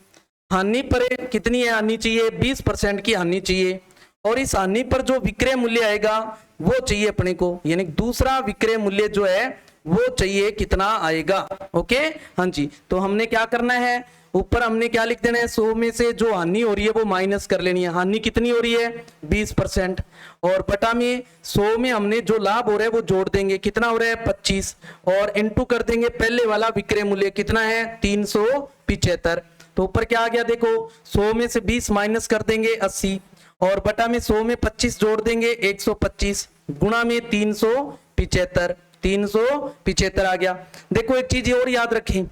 हानि पर कितनी है, हानि चाहिए 20% की हानि चाहिए, और इस हानि पर जो विक्रय मूल्य आएगा वो चाहिए अपने को, यानी दूसरा विक्रय मूल्य जो है वो चाहिए, कितना आएगा, ओके। हाँ जी, तो हमने क्या करना है, ऊपर हमने क्या लिख देना है, 100 में से जो हानि हो रही है वो माइनस कर लेनी है, हानि कितनी हो रही है 20%, और बटा में 100 में हमने जो लाभ हो रहा है वो जोड़ देंगे, कितना हो रहा है 25, और इंटू कर देंगे पहले वाला विक्रय मूल्य कितना है 375। तो ऊपर क्या आ गया देखो, 100 में से 20 माइनस कर देंगे 80, और बटा में 100 में 25 जोड़ देंगे 125, गुणा में 375, 375 आ गया। देखो एक चीज और याद रखें,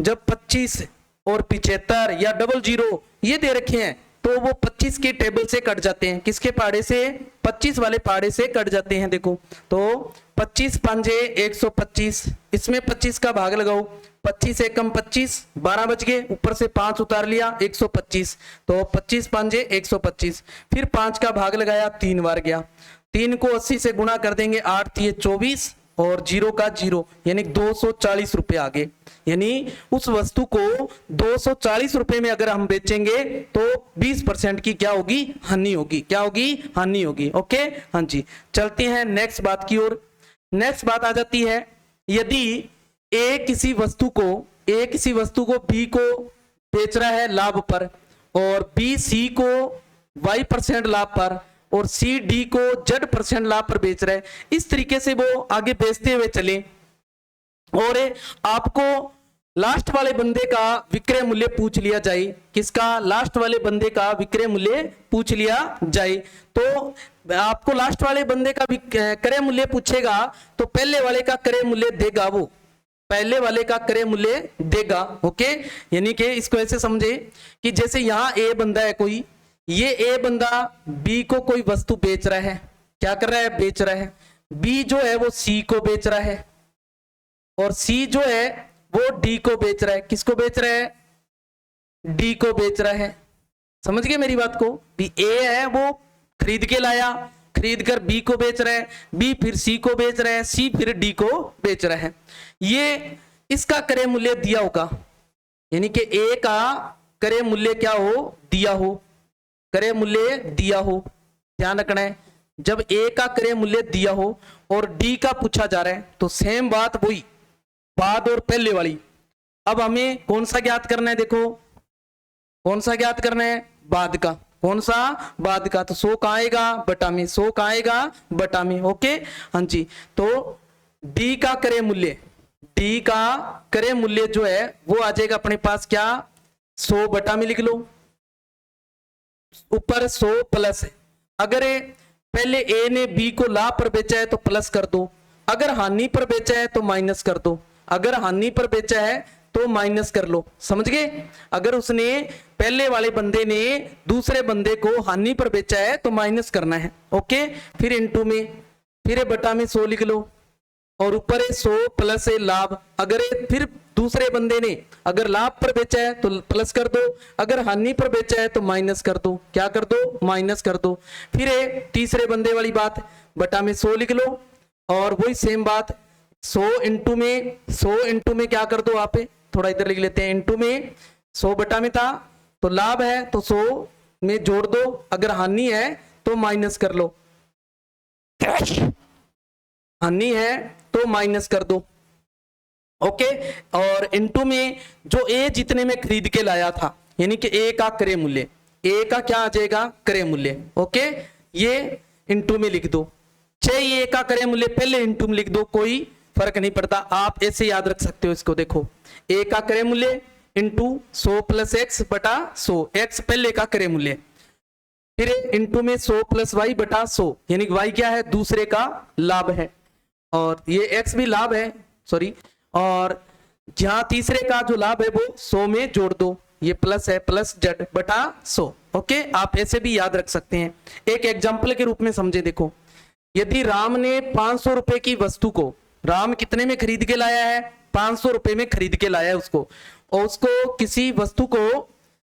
जब 25 और 75 या 00 ये दे रखे हैं तो वो 25 के टेबल से कट जाते हैं, किसके पहाड़े से, 25 वाले पहाड़े से कट जाते हैं। देखो तो 25 पंजे 125, इसमें 25 का भाग लगाओ, 25 एकम 25, 12 बच गए, ऊपर से 5 उतार लिया 125, तो 25 पंजे 125, फिर 5 का भाग लगाया 3 बार गया, 3 को 80 से गुणा कर देंगे, 8 थी 24, और 0 का 0, यानी 240 रुपए आ गए। यानी उस वस्तु को 240 रुपए में अगर हम बेचेंगे तो 20% की क्या होगी, हानि होगी, क्या होगी, हानि होगी, ओके। हाँ जी, चलते हैं नेक्स्ट बात की ओर। नेक्स्ट बात आ जाती है, यदि ए किसी वस्तु को बी को बेच रहा है लाभ पर, और बी सी को y% लाभ पर, और सी डी को z% लाभ पर बेच रहा है, इस तरीके से वो आगे बेचते हुए चले, और आपको लास्ट वाले बंदे का विक्रय मूल्य पूछ लिया जाए, किसका, लास्ट वाले बंदे का विक्रय मूल्य पूछ लिया जाए, तो आपको लास्ट वाले बंदे का क्रय मूल्य पूछेगा तो पहले वाले का क्रय मूल्य देगा, वो पहले वाले का क्रय मूल्य देगा, ओके। यानी कि इसको ऐसे समझे कि जैसे यहां ए बंदा है कोई, ये ए बंदा बी को कोई वस्तु बेच रहा है, क्या कर रहा है, बेच रहा है, बी जो है वो सी को बेच रहा है, और सी जो है वो डी को बेच रहा है, किसको बेच रहा है, डी को बेच रहा है। समझ गए मेरी बात को, भी ए है वो खरीद के लाया, खरीद कर बी को बेच रहा है, बी फिर सी को बेच रहा है, सी फिर डी को बेच रहा है, ये इसका क्रय मूल्य दिया होगा, यानी कि ए का क्रय मूल्य क्या हो, दिया हो, क्रय मूल्य दिया हो, ध्यान रखना है, जब ए का क्रय मूल्य दिया हो और डी का पूछा जा रहा है तो सेम बात वही, बाद और पहले वाली। अब हमें कौन सा ज्ञात करना है, देखो कौन सा ज्ञात करना है, बाद का, कौन सा, बाद का, तो 100 कहां आएगा, बटा में, 100 कहां आएगा, बटा में, ओके। हाँ जी, तो डी का क्रय मूल्य, डी का क्रय मूल्य जो है वो आ जाएगा अपने पास क्या, 100 बटा में लिख लो, ऊपर 100 प्लस, अगर पहले ए ने बी को लाभ पर बेचा है तो प्लस कर दो, अगर हानि पर बेचा है तो माइनस कर दो, अगर हानि पर बेचा है तो माइनस कर लो, समझ गए। अगर उसने पहले वाले बंदे ने दूसरे बंदे को हानि पर बेचा है तो माइनस करना है, ओके। फिर इनटू में, फिर बटा में 100 लिख लो, और ऊपर 100 प्लस लाभ, अगर फिर दूसरे बंदे ने अगर लाभ पर बेचा है तो प्लस कर दो, अगर हानि पर बेचा है तो माइनस कर दो, क्या कर दो, माइनस कर दो। फिर तीसरे बंदे वाली बात, बटा में 100 लिख लो, और वही सेम बात, 100 में क्या कर दो आप, थोड़ा इधर लिख लेते हैं, इंटू में 100 बटा में था तो लाभ है तो 100 में जोड़ दो, अगर हानि है तो माइनस कर लो, हानि है तो माइनस कर दो। ओके, और इंटू में जो ए जितने में खरीद के लाया था, यानी कि ए का क्रय मूल्य, ए का क्या आ जाएगा, क्रय मूल्य। ओके, ये इंटू में लिख दो, चाहे ए का क्रय मूल्य पहले इंटू में लिख दो, कोई फर्क नहीं पड़ता, आप ऐसे याद रख सकते हो इसको। देखो ए का क्रय मूल्य इंटू 100 प्लस एक्स बटा 100, एक्स पहले का क्रय मूल्य, फिर इंटू में 100 प्लस वाई बटा 100, यानी वाई क्या है, दूसरे का लाभ है, और ये एक्स भी लाभ है, सॉरी, और जहां तीसरे का जो लाभ है वो 100 में जोड़ दो, ये प्लस है, प्लस जेड बटा 100। ओके, आप ऐसे भी याद रख सकते हैं। एक एग्जाम्पल के रूप में समझे, देखो यदि राम ने 500 रुपए की वस्तु को, राम कितने में खरीद के लाया है, 500 रुपए में खरीद के लाया है उसको, और उसको किसी वस्तु को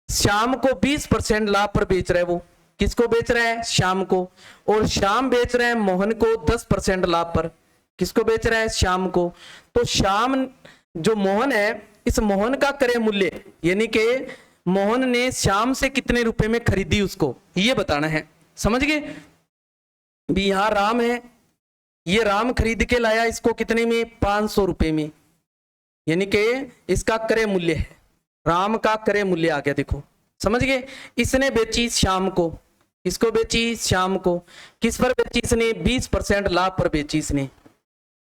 श्याम को 20% लाभ पर बेच रहा है, वो किसको बेच रहा है, श्याम को, और श्याम बेच रहा है मोहन को 10% लाभ पर, किसको बेच रहा है, श्याम को। तो श्याम जो मोहन है, इस मोहन का क्रय मूल्य, यानी कि मोहन ने श्याम से कितने रुपए में खरीदी उसको, ये बताना है, समझ गए भी। यहां राम है, ये राम खरीद के लाया इसको कितने में, 500 रुपए में, यानी कि इसका क्रय मूल्य है, राम का क्रय मूल्य आ गया, देखो समझ गए। इसने बेची श्याम को, इसको बेची श्याम को, किस पर बेची इसने, 20% लाभ पर बेची इसने,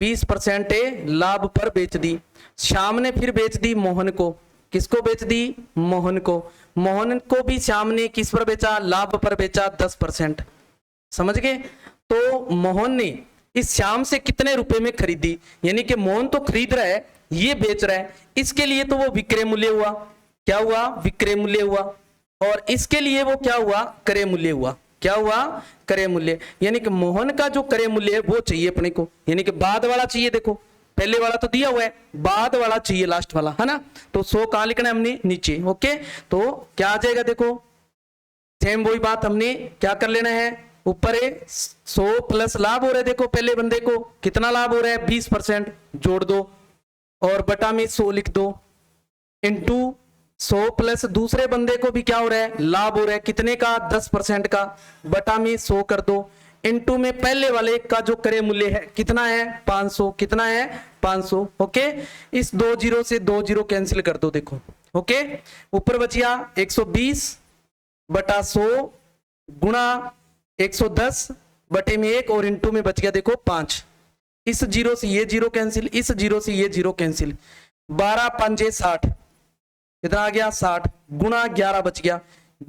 20% लाभ पर बेच दी। श्याम ने फिर बेच दी मोहन को, किसको बेच दी, मोहन को, मोहन को भी श्याम ने किस पर बेचा, लाभ पर बेचा 10%, समझ गए। तो मोहन ने इस श्याम से कितने रुपए में खरीदी, यानी कि मोहन तो खरीद रहा है, ये बेच रहा है, इसके लिए तो वो विक्रय मूल्य हुआ, क्या हुआ, विक्रय मूल्य हुआ, और इसके लिए वो क्या हुआ, क्रय मूल्य हुआ, क्या हुआ, क्रय मूल्य। यानी कि मोहन का जो क्रय मूल्य है वो चाहिए अपने को, यानी कि बाद वाला चाहिए, देखो पहले वाला तो दिया हुआ है, बाद वाला चाहिए, लास्ट वाला है ना। तो 100 कहां लिखना है हमने, नीचे। ओके, तो क्या आ जाएगा, देखो सेम वही बात हमने क्या कर लेना है, ऊपर है 100 प्लस लाभ हो रहा है, देखो पहले बंदे को कितना लाभ हो रहा है, 20%, जोड़ दो, और बटा में 100 लिख दो, इंटू 100 प्लस दूसरे बंदे को भी क्या हो रहा है, लाभ हो रहा है, कितने का, 10% का, बटा में 100 कर दो, इंटू में पहले वाले का जो क्रय मूल्य है कितना है, 500, कितना है, 500। ओके, इस 2 जीरो से 2 जीरो कैंसिल कर दो, देखो ओके, ऊपर बचिया 120 बटा 100 गुणा 110 बटे में 1, और इंटू में बच गया देखो 5, इस जीरो से ये जीरो कैंसिल, इस जीरो से ये जीरो कैंसिल, 12 पंजे 60, कितना आ गया 60, गुणा 11 बच गया,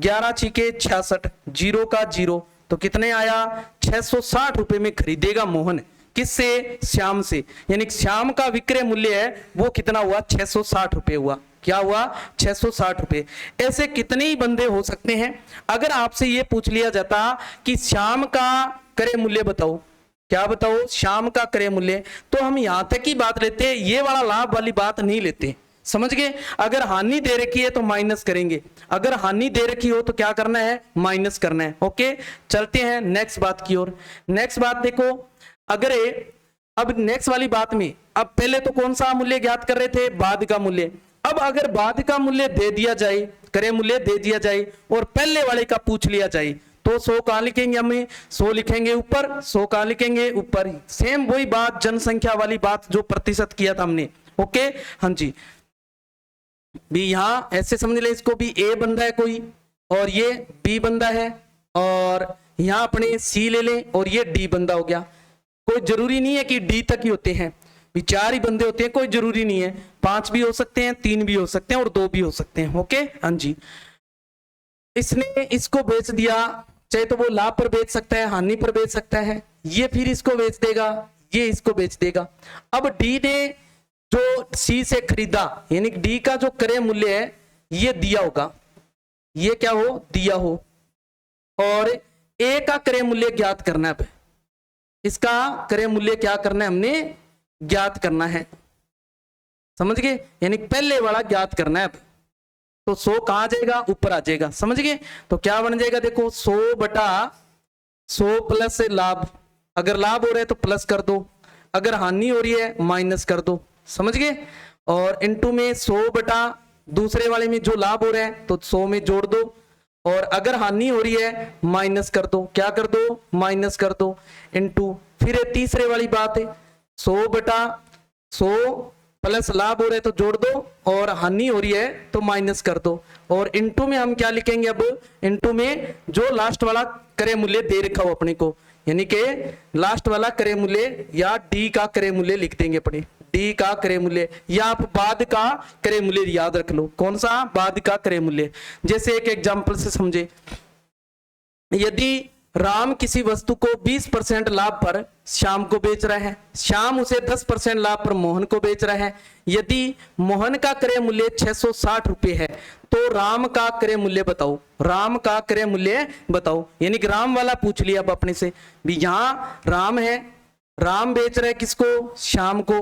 11 छिके 66, जीरो का जीरो, तो कितने आया, 660 रुपए में खरीदेगा मोहन, किससे, श्याम से, यानी श्याम का विक्रय मूल्य है वो कितना हुआ, 660 रुपए हुआ, क्या हुआ, 660 रुपए। ऐसे कितने ही बंदे हो सकते हैं। अगर आपसे ये पूछ लिया जाता कि श्याम का क्रय मूल्य बताओ, क्या बताओ, श्याम का क्रय मूल्य, तो हम यहां तक की बात लेते, ये वाला लाभ वाली बात नहीं लेते, समझ गए। अगर हानि दे रखी है तो माइनस करेंगे, अगर हानि दे रखी हो तो क्या करना है, माइनस करना है। ओके, चलते हैं नेक्स्ट बात की ओर। नेक्स्ट बात देखो, अगर अब नेक्स्ट वाली बात में, अब पहले तो कौन सा मूल्य ज्ञात कर रहे थे, बाद का मूल्य। अब अगर बाद का मूल्य दे दिया जाए, क्रय मूल्य दे दिया जाए, और पहले वाले का पूछ लिया जाए, तो 100 कहां लिखेंगे, हमें 100 लिखेंगे ऊपर, 100 कहां लिखेंगे ऊपर, सेम वही बात, जनसंख्या वाली बात जो प्रतिशत किया था हमने। ओके, हाँ जी, भी यहां ऐसे समझ ले, इसको भी ए बंदा है कोई, और ये बी बंदा है, और यहां अपने सी ले लें, और ये डी बंदा हो गया। कोई जरूरी नहीं है कि डी तक ही होते हैं, 4 ही बंदे होते हैं, कोई जरूरी नहीं है, 5 भी हो सकते हैं, 3 भी हो सकते हैं, और 2 भी हो सकते हैं। ओके, हाँ जी, इसने इसको बेच दिया, चाहे तो वो लाभ पर बेच सकता है, हानि पर बेच सकता है, ये फिर इसको बेच देगा, ये इसको बेच देगा। अब डी ने जो सी से खरीदा, यानी डी का जो क्रय मूल्य है ये दिया होगा, ये क्या हो, दिया हो, और ए का क्रय मूल्य ज्ञात करना है, इसका क्रय मूल्य क्या करना है, हमने ज्ञात करना है, समझ गए, यानी पहले वाला ज्ञात करना है। तो 100 कहां आ जाएगा, ऊपर आ जाएगा, समझ गए। तो क्या बन जाएगा, देखो 100 बटा 100 प्लस लाभ, अगर लाभ हो रहा है तो प्लस कर दो, अगर हानि हो रही है माइनस कर दो, समझ गए। और इनटू में 100 बटा दूसरे वाले में जो लाभ हो रहा है तो 100 में जोड़ दो, और अगर हानि हो रही है माइनस कर दो, क्या कर दो, माइनस कर दो, इनटू फिर तीसरे वाली बात है 100 बटा 100 प्लस लाभ हो रहा है तो जोड़ दो, और हानि हो रही है तो माइनस कर दो, और इनटू में हम क्या लिखेंगे, अब इनटू में जो लास्ट वाला क्रय मूल्य दे रखा हो अपने को, यानी कि लास्ट वाला क्रय मूल्य या डी का क्रय मूल्य लिख देंगे अपने, डी का क्रय मूल्य, या आप बाद का क्रय मूल्य याद रख लो, कौन सा, बाद का क्रय मूल्य। जैसे एक एग्जांपल से समझे, यदि राम किसी वस्तु को 20% लाभ पर श्याम को बेच रहा है, श्याम उसे 10% लाभ पर मोहन को बेच रहा है, यदि मोहन का क्रय मूल्य 660 रुपए है तो राम का क्रय मूल्य बताओ, राम का क्रय मूल्य बताओ। यानी कि राम वाला पूछ लिया अब अपने से भी, यहां राम है, राम बेच रहा है किसको, श्याम को,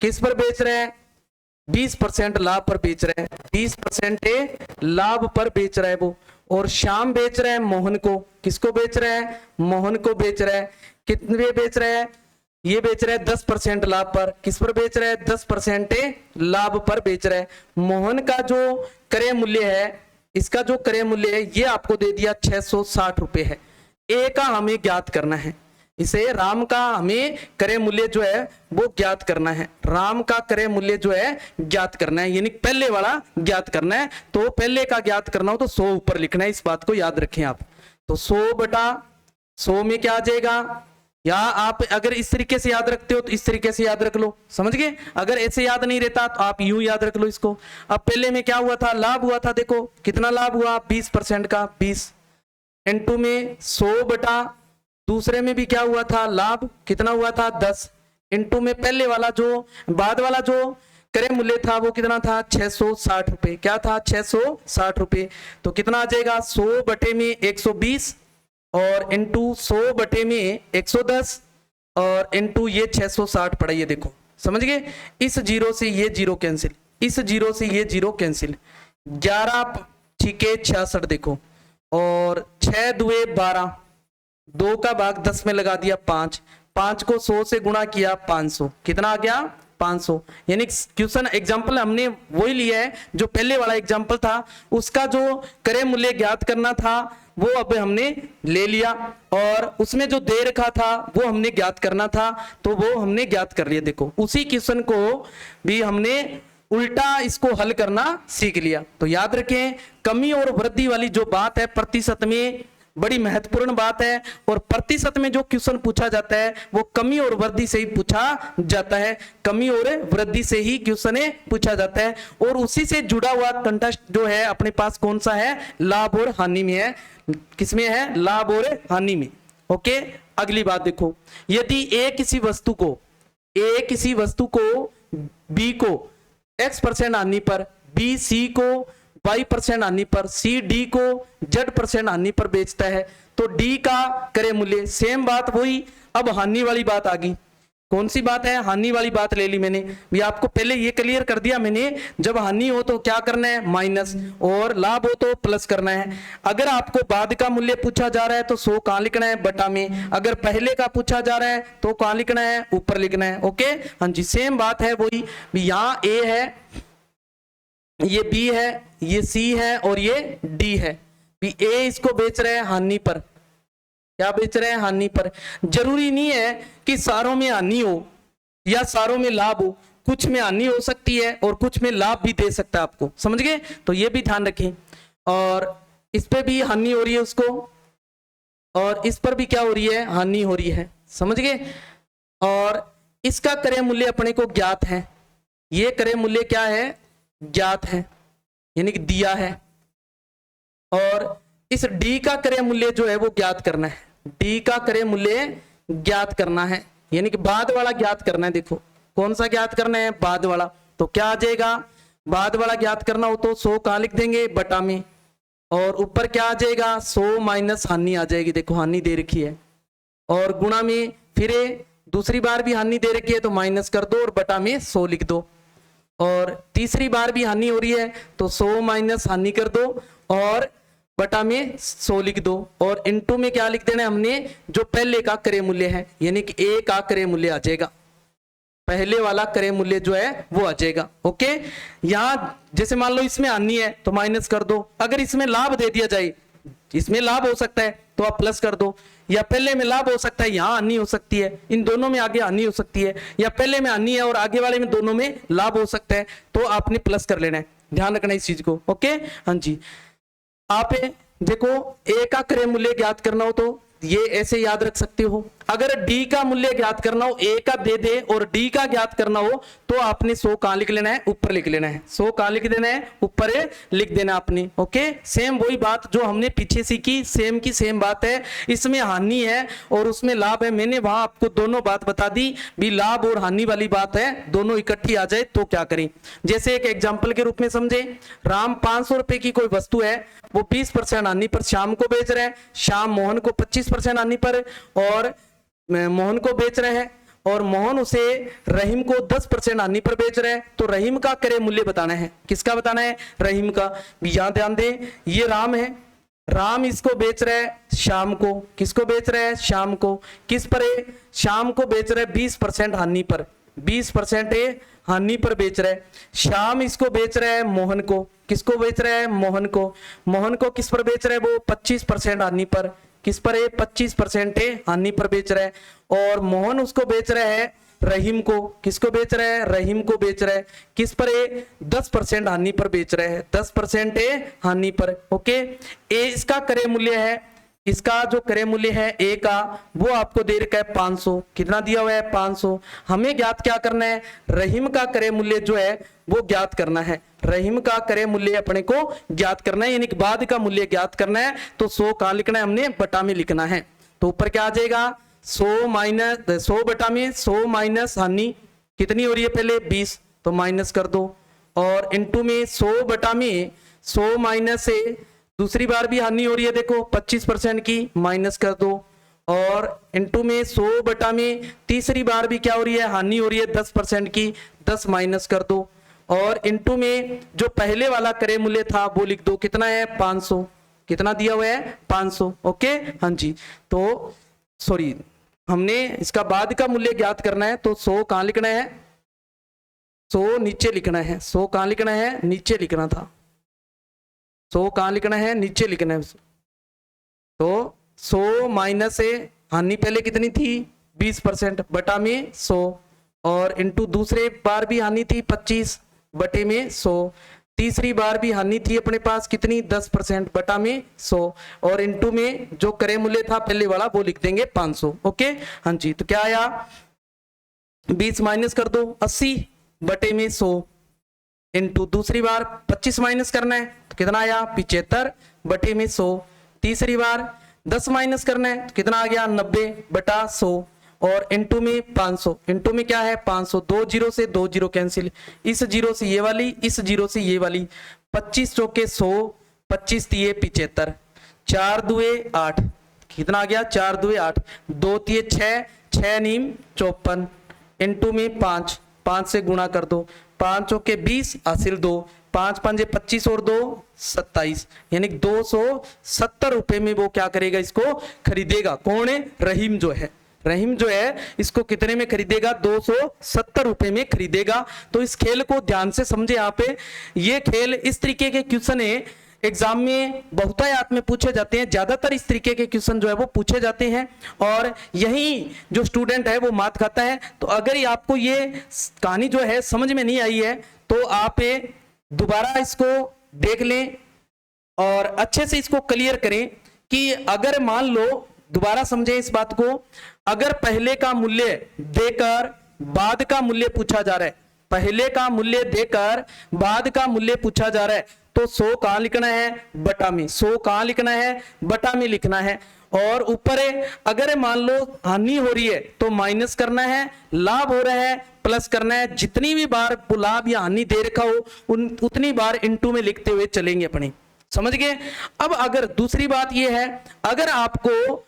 किस पर बेच रहा है, 20% लाभ पर बेच रहा है, 20% लाभ पर बेच रहा है वो, और श्याम बेच रहा है मोहन को, किसको बेच रहा है, मोहन को बेच रहा है, कितने बेच रहा है, ये बेच रहा है 10% लाभ पर, किस पर बेच रहा है, 10% लाभ पर बेच रहा है। मोहन का जो क्रय मूल्य है, इसका जो क्रय मूल्य है ये आपको दे दिया 660 रुपए है, ए का हमें ज्ञात करना है, इसे राम का हमें क्रय मूल्य जो है वो ज्ञात करना है, राम का क्रय मूल्य जो है ज्ञात करना है, यानी पहले वाला ज्ञात करना है। तो पहले का ज्ञात करना हो तो 100 ऊपर लिखना है, इस बात को याद रखें आप। तो 100 बटा 100 में क्या आ जाएगा, या आप अगर इस तरीके से याद रखते हो तो इस तरीके से याद रख लो, समझ गए। अगर ऐसे याद नहीं रहता तो आप यूं याद रख लो इसको। अब पहले में क्या हुआ था, लाभ हुआ था, देखो कितना लाभ हुआ, 20% का 20, इनटू में 100 बटा दूसरे में भी क्या हुआ था, लाभ कितना हुआ था 10, इनटू में पहले वाला जो बाद वाला जो क्रय मूल्य था वो कितना था 660 रुपए, क्या था 660 रुपए। तो कितना आ जाएगा 100 बटे में 120 और इनटू 100 बटे में 110 और इनटू ये 660 पड़ा, ये देखो समझ गए। इस जीरो से ये जीरो कैंसिल, इस जीरो से ये जीरो कैंसिल, 11 छीके 66 देखो, और 6 दुए 12, 2 का भाग 10 में लगा दिया 5, 5 को 100 से गुणा किया 500, कितना आ गया 500। यानी क्वेश्चन एग्जांपल हमने वही लिया है जो पहले वाला एग्जांपल था, उसका जो क्रय मूल्य ज्ञात करना था वो अब हमने ले लिया, और उसमें जो दे रखा था वो हमने ज्ञात करना था तो वो हमने ज्ञात कर लिया। देखो उसी क्वेश्चन को भी हमने उल्टा इसको हल करना सीख लिया। तो याद रखें कमी और वृद्धि वाली जो बात है प्रतिशत में बड़ी महत्वपूर्ण बात है, और प्रतिशत में जो क्वेश्चन पूछा जाता है वो कमी और वृद्धि से ही पूछा जाता है, कमी और वृद्धि से ही क्वेश्चन पूछा जाता है। और उसी से जुड़ा हुआ कंटेस्ट जो है अपने पास कौन सा है, लाभ और हानि में है, किसमें है, लाभ और हानि में। ओके, अगली बात देखो, यदि ए किसी वस्तु को बी को x% हानि पर, बी सी को y% हानि पर, सी डी को z% हानि पर बेचता है तो डी का क्रय मूल्य, सेम बात वही, अब हानि वाली बात आ गई। कौन सी बात है, हानि वाली बात ले ली मैंने, भी आपको पहले ये क्लियर कर दिया मैंने, जब हानि हो तो क्या करना है माइनस, और लाभ हो तो प्लस करना है। अगर आपको बाद का मूल्य पूछा जा रहा है तो 100 कहां लिखना है, बटा में, अगर पहले का पूछा जा रहा है तो कहां लिखना है, ऊपर लिखना है। ओके हाँ जी, सेम बात है वही, यहाँ ए है, ये बी है, ये सी है और ये डी है। भी ए इसको बेच रहे हैं हानि पर, क्या बेच रहे हैं, हानि पर। जरूरी नहीं है कि सारों में हानि हो या सारों में लाभ हो, कुछ में हानि हो सकती है और कुछ में लाभ भी दे सकता है आपको, समझ गए। तो ये भी ध्यान रखें, और इस पे भी हानि हो रही है उसको, और इस पर भी क्या हो रही है, हानि हो रही है, समझ गए। और इसका क्रय मूल्य अपने को ज्ञात है, ये क्रय मूल्य क्या है, ज्ञात है, यानी कि दिया है। और इस डी का क्रय मूल्य जो है वो ज्ञात करना है, डी का क्रय मूल्य ज्ञात करना है, यानी कि बाद वाला ज्ञात करना है। देखो कौन सा ज्ञात करना है, बाद वाला। तो क्या आ जाएगा, बाद वाला ज्ञात करना हो तो 100 कहां लिख देंगे, बटा में, और ऊपर क्या आ जाएगा 100 माइनस हानि आ जाएगी, देखो हानि दे रखी है, और गुणा में फिर दूसरी बार भी हानि दे रखी है तो माइनस कर दो और बटा में 100 लिख दो, और तीसरी बार भी हानि हो रही है तो 100 माइनस हानि कर दो और बटा में 100 लिख दो, और इनटू में क्या लिख देना है हमने, जो पहले का क्रय मूल्य है, यानी कि ए का क्रय मूल्य आ जाएगा। पहले वाला क्रय मूल्य जो है वो आ जाएगा। ओके, यहां जैसे मान लो इसमें हानि है तो माइनस कर दो, अगर इसमें लाभ दे दिया जाए, इसमें लाभ हो सकता है तो आप प्लस कर दो, या पहले में लाभ हो सकता है यहां हानि हो सकती है, इन दोनों में आगे हानि हो सकती है, या पहले में हानि है और आगे वाले में दोनों में लाभ हो सकता है, तो आपने प्लस कर लेना है, ध्यान रखना इस चीज को। ओके, हाँ जी, आप देखो ए का क्रय मूल्य ज्ञात करना हो तो ये ऐसे याद रख सकते हो। अगर डी का मूल्य ज्ञात करना हो, ए का दे दे और डी का ज्ञात करना हो तो आपने 100 कहां लिख लेना है, ऊपर लिख लेना है, 100 कहां लिख देना है, ऊपर लिख देना आपने। ओके, सेम वही बात जो हमने पीछे सीखी, सेम की सेम बात है, इसमें हानि है और उसमें लाभ है, मैंने वहां आपको दोनों बात बता दी भी, लाभ और हानि वाली बात है, दोनों इकट्ठी आ जाए तो क्या करें। जैसे एक एग्जाम्पल के रूप में समझे, राम 500 रुपए की कोई वस्तु है, वो 20% हानि पर श्याम को बेच रहा है, श्याम मोहन को 25% हानि पर और मोहन को बेच रहे हैं, और मोहन उसे रहीम को 10% हानि पर बेच रहे हैं, तो रहीम का क्रय मूल्य बताना है। किसका बताना है? रहीम का। यहां ध्यान दें, ये राम है, राम इसको बेच रहा है श्याम को, किसको बेच रहा है? श्याम को। किस पर है? श्याम को बेच रहा है 20% हानि पर, 20% हानि पर बेच रहा है। श्याम इसको बेच रहा है मोहन को, किसको बेच रहा है? मोहन को। मोहन को किस पर बेच रहा है? वो 25% हानि पर, किस पर है? 25% हानि पर बेच रहा है। और मोहन उसको बेच रहा है रहीम को, किसको बेच रहा है? रहीम को बेच रहा है, किस पर है? 10% हानि पर बेच रहा है, 10% हानि पर। ओके, ए इसका क्रय मूल्य है, इसका जो क्रय मूल्य है ए का, वो आपको दे रखा है 500। कितना दिया हुआ है? 500। हमें ज्ञात क्या करना है? रहीम का क्रय मूल्य जो है वो ज्ञात करना है, रहीम का क्रय मूल्य अपने को ज्ञात करना है, यानी कि बाद का मूल्य ज्ञात करना है। तो 100 कहां लिखना है? हमने बटा में लिखना है। तो ऊपर क्या आ जाएगा? 100 माइनस 100 बटा में 100 माइनस हानि कितनी हो रही है? पहले 20, तो माइनस कर दो, और इंटू में 100 बटा में 100 माइनस से दूसरी बार भी हानि हो रही है, देखो 25% की, माइनस कर दो, और इंटू में 100 बटा में तीसरी बार भी क्या हो रही है? हानि हो रही है 10% की, 10 माइनस कर दो, और इंटू में जो पहले वाला क्रय मूल्य था वो लिख दो, कितना है? 500। कितना दिया हुआ है? 500। ओके, हाँ जी, तो सॉरी, हमने इसका बाद का मूल्य ज्ञात करना है, तो 100 कहां लिखना है? 100 नीचे लिखना है, 100 कहां लिखना है? नीचे लिखना था, 100 कहां लिखना है? नीचे लिखना है। तो 100 माइनस से हानि पहले कितनी थी? 20% बटा में 100, और इंटू दूसरे बार भी हानि थी 25 बटे में 100, तीसरी बार भी हानि थी अपने पास कितनी? 10% बटा में 100, और इंटू में जो क्रय मूल्य था पहले वाला वो लिख देंगे 500। ओके, हाँ जी, तो क्या आया? 20 माइनस कर दो, 80 बटे में 100, इंटू दूसरी बार 25 माइनस करना है, तो कितना आया? 75 बटे में 100, तीसरी बार 10 माइनस करना है, तो कितना आ गया? 90 बटा 100, और इंटू में 500, इंटू में क्या है? 500, 2 जीरो से 2 जीरो कैंसिल, इस जीरो से ये वाली, इस जीरो से ये वाली, 25 चौके 100, 25 तिये 75, 4 दुए 8, कितना आ गया? 4 दुए 8, 2 तिये 6, 6 नीम 54, इंटू में 5, 5 से गुणा कर दो, 5 चौके 20 हासिल 2, 5 पंजे 25 और 2 27, यानी 270 रुपए में वो क्या करेगा? इसको खरीदेगा। कौन है? रहीम जो है, रहीम जो है इसको कितने में खरीदेगा? 270 रुपए में खरीदेगा। तो इस खेल को ध्यान से समझे आप, ये खेल इस तरीके के क्वेश्चन है एग्जाम में बहुतायत में पूछे जाते हैं, ज्यादातर इस तरीके के क्वेश्चन जो है वो पूछे जाते हैं, और यही जो स्टूडेंट है वो मात खाता है। तो अगर आपको ये कहानी जो है समझ में नहीं आई है तो आप दोबारा इसको देख लें और अच्छे से इसको क्लियर करें कि अगर मान लो, दोबारा समझें इस बात को, अगर पहले का मूल्य देकर बाद का मूल्य पूछा जा रहा है, पहले का मूल्य देकर बाद का मूल्य पूछा जा रहा है, तो 100 कहां लिखना है? बटा में। 100 कहां लिखना है? बटा में लिखना है। और ऊपर अगर मान लो हानि हो रही है तो माइनस करना है, लाभ हो रहा है प्लस करना है। जितनी भी बार लाभ या हानि दे रखा हो उतनी बार इनटू में लिखते हुए चलेंगे अपने, समझ गए। अब अगर दूसरी बात यह है, अगर आपको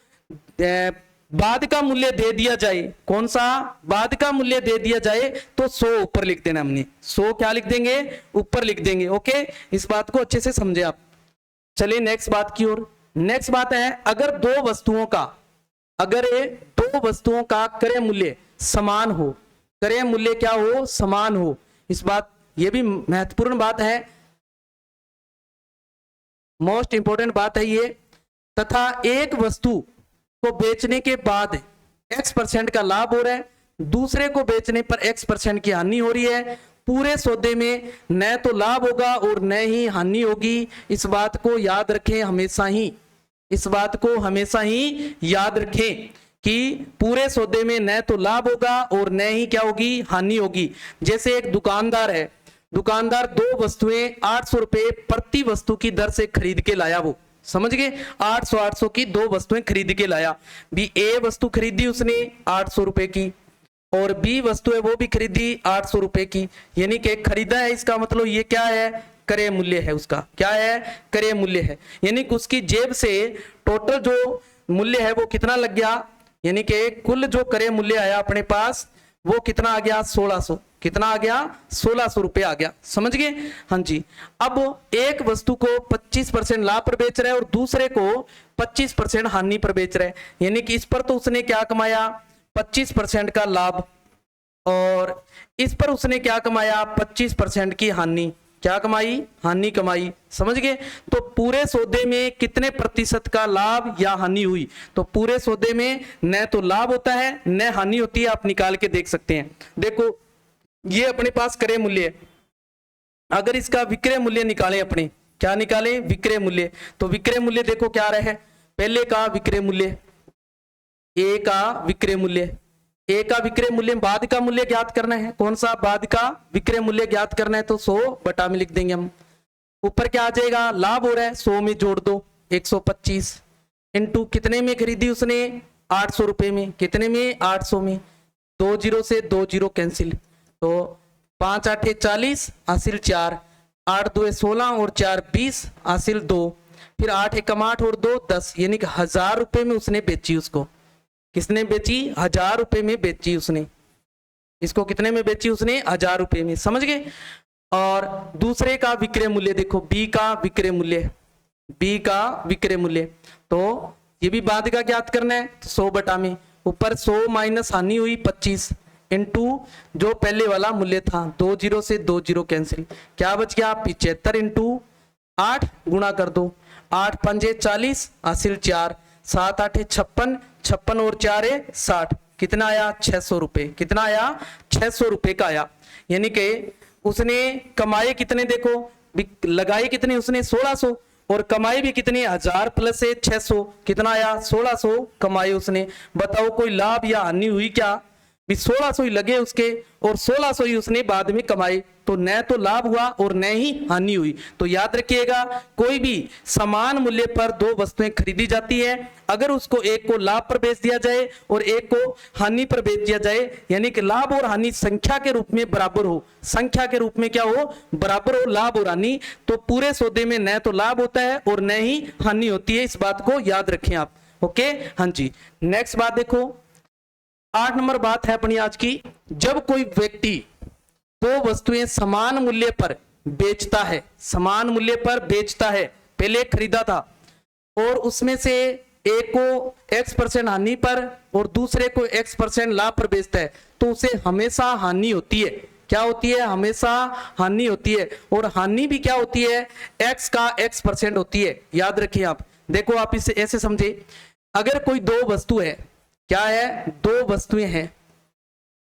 बाद का मूल्य दे दिया जाए, कौन सा? बाद का मूल्य दे दिया जाए, तो 100 ऊपर लिख देना। हमने 100 क्या लिख देंगे? ऊपर लिख देंगे। ओके, इस बात को अच्छे से समझे आप। चलिए नेक्स्ट बात की ओर। नेक्स्ट बात है, अगर दो वस्तुओं का क्रय मूल्य समान हो, क्रय मूल्य क्या हो, समान हो। इस बात, ये भी महत्वपूर्ण बात है, मोस्ट इंपोर्टेंट बात है ये। तथा एक वस्तु को बेचने के बाद x% का लाभ हो रहा है, दूसरे को बेचने पर x% की हानि हो रही है। पूरे सौदे में न तो लाभ होगा और न ही हानि होगी। इस बात को याद रखें हमेशा ही, इस बात को हमेशा ही याद रखें कि पूरे सौदे में न तो लाभ होगा और न ही क्या होगी, हानि होगी। जैसे एक दुकानदार है, दुकानदार दो वस्तुएं 800 रुपए प्रति वस्तु की दर से खरीद के लाया, वो समझ गए, 800 की दो वस्तुएं खरीद के लाया। भी ए वस्तु खरीदी उसने 800 रुपए की, और बी वस्तु है वो भी खरीदी 800 रुपए की, यानी कि खरीदा है, इसका मतलब ये क्या है, क्रय मूल्य है उसका, क्या है, क्रय मूल्य है। यानी कि उसकी जेब से टोटल जो मूल्य है वो कितना लग गया, यानी कि कुल जो क्रय मूल्य आया अपने पास वो कितना आ गया, 1600, कितना आ गया, 1600 रुपए आ गया, समझ गए। हाँ जी। अब एक वस्तु को 25% लाभ पर बेच रहा है और दूसरे को 25% हानि पर बेच रहा है, यानी कि इस पर तो उसने क्या कमाया, 25% का लाभ, और इस पर उसने क्या कमाया, 25% की हानि, क्या कमाई, हानि कमाई, समझ गए। तो पूरे सौदे में कितने प्रतिशत का लाभ या हानि हुई, तो पूरे सौदे में न तो लाभ होता है न हानि होती है, आप निकाल के देख सकते हैं। देखो ये अपने पास क्रय मूल्य है, अगर इसका विक्रय मूल्य निकालें अपने, क्या निकालें, विक्रय मूल्य, तो विक्रय मूल्य देखो क्या रहा है, पहले का विक्रय मूल्य, ए का विक्रय मूल्य, ए का विक्रय मूल्य, बाद का मूल्य ज्ञात करना है, कौन सा, बाद का विक्रय मूल्य ज्ञात करना है, तो 100 बटा में लिख देंगे हम। ऊपर क्या आ जाएगा, लाभ हो रहा है, 100 में जोड़ दो 125, इंटू कितने में खरीदी उसने, 800 रुपए में, कितने में, 800 में, 2 जीरो से 2 जीरो कैंसिल, तो 5 8 40, हासिल 4, 8 2 16 और 4 20, हासिल 2, फिर 8 1 8 और 2 10, यानी कि 1000 रुपए में उसने बेची उसको, किसने बेची, 1000 रुपए में बेची उसने, इसको कितने में बेची उसने, 1000 रुपए में, समझ गए। और दूसरे का विक्रय मूल्य देखो, बी का विक्रय मूल्य, बी का विक्रय मूल्य, तो ये भी बाद का ज्ञात करना है, तो 100 बटा में, ऊपर 100 माइनस हानि हुई 25, इंटू जो पहले वाला मूल्य था, 2 जीरो से 2 जीरो कैंसिल, क्या बच गया, 75 इंटू 8 गुणा कर दो, 8 5 40, हासिल 4, 7 8 56, 56 और 4 60, कितना आया, 600 रुपए, कितना आया, 600 रुपए का आया। यानी कि उसने कमाए कितने, देखो लगाए कितने उसने, 1600, और कमाई भी कितनी, 1000 प्लस 600, कितना आया, 1600 कमाए उसने। बताओ कोई लाभ या हानि हुई क्या, भी 1600 ही लगे उसके और 1600 ही उसने बाद में कमाए, तो न तो लाभ हुआ और न ही हानि हुई। तो याद रखिएगा, कोई भी समान मूल्य पर दो वस्तुएं खरीदी जाती है, अगर उसको एक को लाभ पर बेच दिया जाए और एक को हानि पर बेच दिया जाए, यानी कि लाभ और हानि संख्या के रूप में बराबर हो, संख्या के रूप में क्या हो, बराबर हो लाभ और हानि, तो पूरे सौदे में न तो लाभ होता है और न ही हानि होती है, इस बात को याद रखें आप। ओके, हाँ जी। नेक्स्ट बात देखो, 8 नंबर बात है अपनी आज की, जब कोई व्यक्ति दो वस्तुएं समान मूल्य पर बेचता है, समान मूल्य पर बेचता है, पहले खरीदा था और उसमें से एक को x% हानि पर और दूसरे को x% लाभ पर बेचता है, तो उसे हमेशा हानि होती है, क्या होती है, हमेशा हानि होती है। और हानि भी क्या होती है, x का x% होती है, याद रखिए आप। देखो आप इसे ऐसे समझे, अगर कोई दो वस्तु है, क्या है, दो वस्तुएं हैं,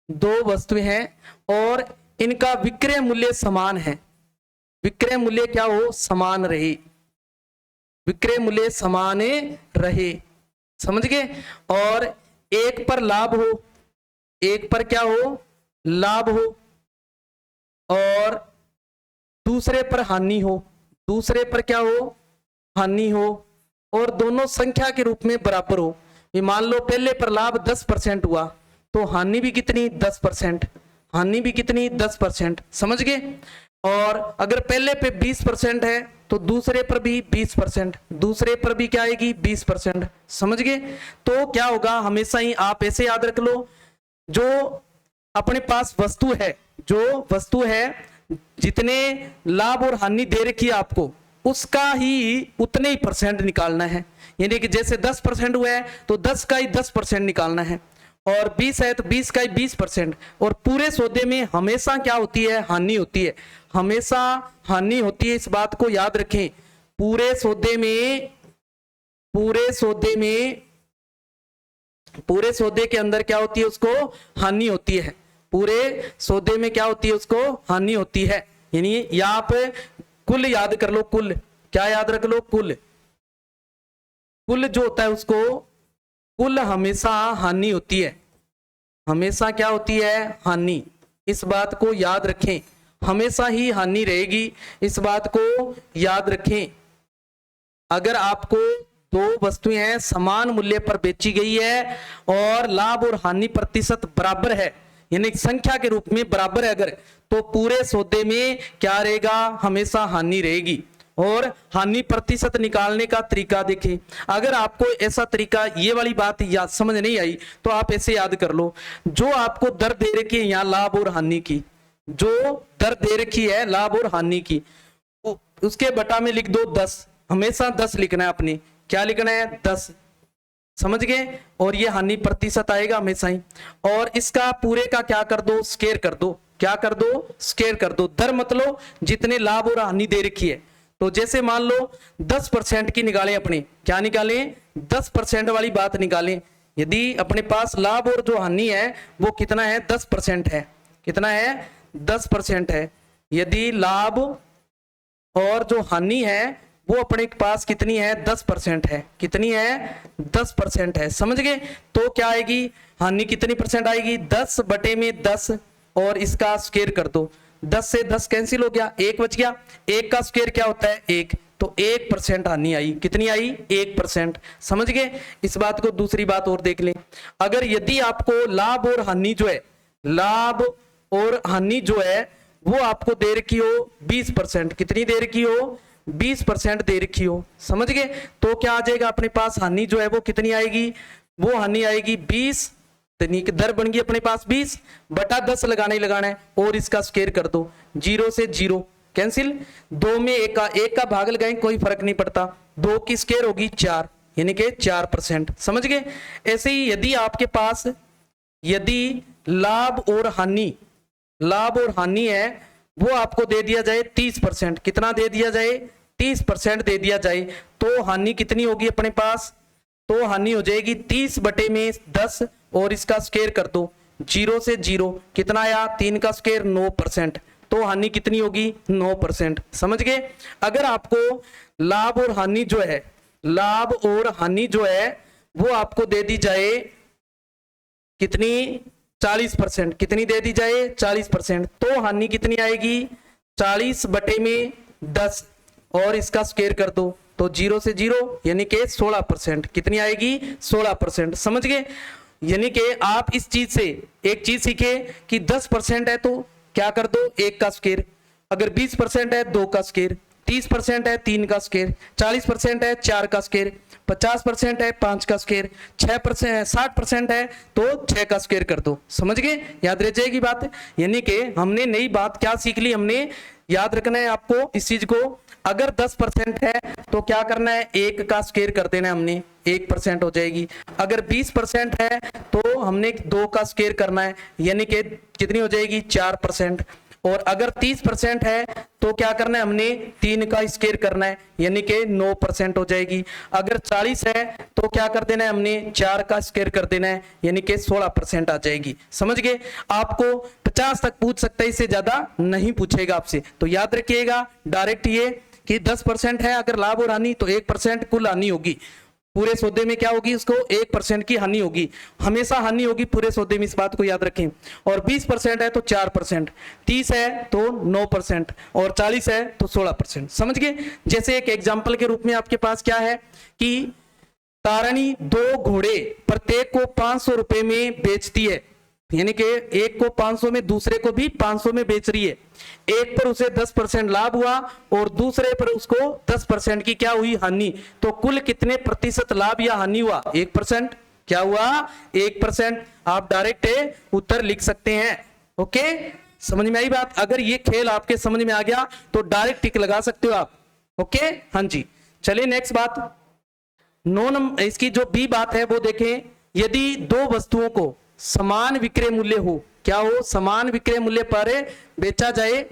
दो वस्तुएं हैं और इनका विक्रय मूल्य समान है, विक्रय मूल्य क्या हो, समान रहे, विक्रय मूल्य समान रहे, समझ गए। और एक पर लाभ हो, एक पर क्या हो, लाभ हो, और दूसरे पर हानि हो, दूसरे पर क्या हो, हानि हो, और दोनों संख्या के रूप में बराबर हो। ये मान लो पहले पर लाभ 10% हुआ, तो हानि भी कितनी, 10%, हानि भी कितनी, 10%, समझ गए। और अगर पहले पे 20% है तो दूसरे पर भी 20%, दूसरे पर भी क्या आएगी, 20%, समझ गए। तो क्या होगा, हमेशा ही आप ऐसे याद रख लो, जो अपने पास वस्तु है, जो वस्तु है जितने लाभ और हानि दे रखी है आपको, उसका ही उतने ही % निकालना है। यानी कि जैसे 10% हुआ है तो 10 का ही 10% निकालना है, और 20 है तो 20 का ही 20%। और पूरे सौदे में हमेशा क्या होती है, हानि होती है, हमेशा हानि होती है, इस बात को याद रखें। पूरे सौदे के अंदर क्या होती है, उसको हानि होती है। पूरे सौदे में क्या होती है, उसको हानि होती है। यानी यहां पे कुल याद कर लो, कुल क्या याद रख लो, कुल जो होता है उसको कुल हमेशा हानि होती है, हमेशा क्या होती है, हानि। इस बात को याद रखें, हमेशा ही हानि रहेगी, इस बात को याद रखें। अगर आपको दो वस्तुएं हैं, समान मूल्य पर बेची गई है और लाभ और हानि प्रतिशत बराबर है, यानी संख्या के रूप में बराबर है अगर, तो पूरे सौदे में क्या रहेगा, हमेशा हानि रहेगी। और हानि प्रतिशत निकालने का तरीका देखें। अगर आपको ऐसा तरीका, ये वाली बात याद समझ नहीं आई तो आप ऐसे याद कर लो, जो आपको दर दे रखी है यहाँ लाभ और हानि की, जो दर दे रखी है लाभ और हानि की, उसके बटा में लिख दो 10, हमेशा 10 लिखना है आपने। क्या लिखना है, 10, समझ गए। और ये हानि प्रतिशत आएगा हमेशा ही। और इसका पूरे का क्या कर दो, स्क्वायर कर दो। क्या कर दो, स्क्वायर कर दो। दर मतलब जितने लाभ और हानि दे रखी है। तो जैसे मान लो 10% की निकालें अपने, क्या निकालें, 10% वाली बात निकालें। यदि अपने पास लाभ और जो हानि है वो कितना है, 10% है। कितना है, 10% है। यदि लाभ और जो हानि है वो अपने पास कितनी है, 10% है। कितनी है, 10% है, समझ गए। तो क्या आएगी, हानि कितनी परसेंट आएगी, 10 बटे में 10 और इसका स्क्वायर कर दो। 10 से 10 कैंसिल हो गया, 1 बच गया। 1 का स्क्वायर क्या होता है, 1, तो 1% हानि आई। कितनी आई, 1%, समझ गए। इस बात को दूसरी बात और देख लें। अगर यदि आपको लाभ और हानि जो है, लाभ और हानि जो है वो आपको दे रखी हो 20%, कितनी दे रखी हो, 20% दे रखी हो, समझ गए। तो क्या आ जाएगा अपने पास, हानि जो है वो कितनी आएगी, वो हानि आएगी 20, दर बन गई अपने पास 20 बटा 10 लगाना ही लगाना है। और इसका स्क्वायर कर दो, 0 से 0 कैंसिल। 2 में 1 का भाग लगाएं, कोई फर्क नहीं पड़ता। 2 की स्क्वायर होगी 4, यानी कि 4%, समझ गए। ऐसे ही यदि आपके पास, यदि लाभ और हानि है वो आपको दे दिया जाए 30%, कितना दे दिया जाए, 30% दे दिया जाए, तो हानि कितनी होगी अपने पास, तो हानि हो जाएगी 30 बटे में 10 और इसका स्क्वायर कर दो, 0 से 0 कितना आया, 3 का स्क्वायर 9%, तो हानि कितनी होगी, 9%, समझ गए। अगर आपको लाभ और हानि जो है, लाभ और हानि जो है वो आपको दे दी जाए कितनी, 40%, कितनी दे दी जाए, 40%, तो हानि कितनी आएगी, 40 बटे में 10 और इसका स्क्वायर कर दो, तो 0 से 0 यानी कि 16%, कितनी आएगी, 16%, समझ गए। यानी कि आप इस चीज से एक चीज सीखे कि 10% है तो क्या कर दो, 1 का स्क्वायर। अगर 20% है 2 का स्क्वायर, 30% है 3 का स्क्वायर, 40% है 4 का स्क्वायर, 50% है 5 का स्क्वायर, 6% 60% है तो 6 का स्क्वायर कर दो, समझ गए, याद रह जाएगी बात। यानी कि हमने नई बात क्या सीख ली, हमने याद रखना है आपको इस चीज को। अगर 10% है तो क्या करना है, 1 का स्क्वायर कर देना है हमने, 1% हो जाएगी। अगर 20% है तो हमने 2 का स्क्वायर करना है, यानी कि कितनी हो जाएगी, 4%। और अगर 30% है तो क्या करना है, हमने 3 का स्क्वायर करना है, यानी कि 9% हो जाएगी। अगर 40 है तो क्या कर देना है, हमने 4 का स्क्वायर कर देना है, यानी कि 16% आ जाएगी, समझ गए। आपको 50 तक पूछ सकता है, इससे ज्यादा नहीं पूछेगा आपसे। तो याद रखिएगा डायरेक्ट ये कि 10% है अगर लाभ और हानि तो 1% कुल हानि होगी। पूरे सौदे में क्या होगी, उसको 1% की हानि होगी, हमेशा हानि होगी पूरे सौदे में, इस बात को याद रखें। और 20% है तो 4%, 30 है तो 9% और 40 है तो 16%, समझ गए। जैसे एक एग्जांपल के रूप में आपके पास क्या है कि तारणी 2 घोड़े प्रत्येक को 500 रुपए में बेचती है, यानी कि एक को 500 में दूसरे को भी 500 में बेच रही है। एक पर उसे 10% लाभ हुआ और दूसरे पर उसको 10% की क्या हुई, हानि। तो कुल कितने प्रतिशत लाभ या हानि हुआ, 1%। क्या हुआ, 1%। आप डायरेक्ट उत्तर लिख सकते हैं। ओके, समझ में आई बात। अगर ये खेल आपके समझ में आ गया तो डायरेक्ट टिक लगा सकते हो आप। ओके, हाँ जी। चलिए नेक्स्ट बात, 9 नंबर इसकी जो बी बात है वो देखें। यदि 2 वस्तुओं को समान विक्रय मूल्य हो, क्या हो, समान विक्रय मूल्य पर बेचा जाए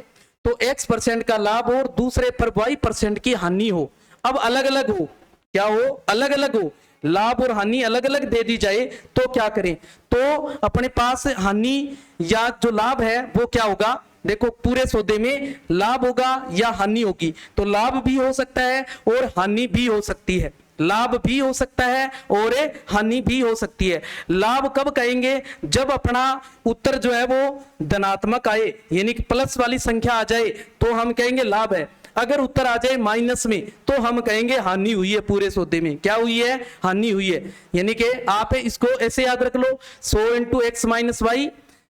तो x% का लाभ और दूसरे पर y% की हानि हो। अब अलग अलग हो, क्या हो, अलग अलग हो, लाभ और हानि अलग अलग दे दी जाए तो क्या करें, तो अपने पास हानि या जो लाभ है वो क्या होगा, देखो पूरे सौदे में लाभ होगा या हानि होगी, तो लाभ भी हो सकता है और हानि भी हो सकती है, लाभ भी हो सकता है और हानि भी हो सकती है। लाभ कब कहेंगे, जब अपना उत्तर जो है वो धनात्मक आए, यानी कि प्लस वाली संख्या आ जाए तो हम कहेंगे लाभ है। अगर उत्तर आ जाए माइनस में तो हम कहेंगे हानि हुई है, पूरे सौदे में क्या हुई है, हानि हुई है। यानी कि आप इसको ऐसे याद रख लो, 100 into x minus y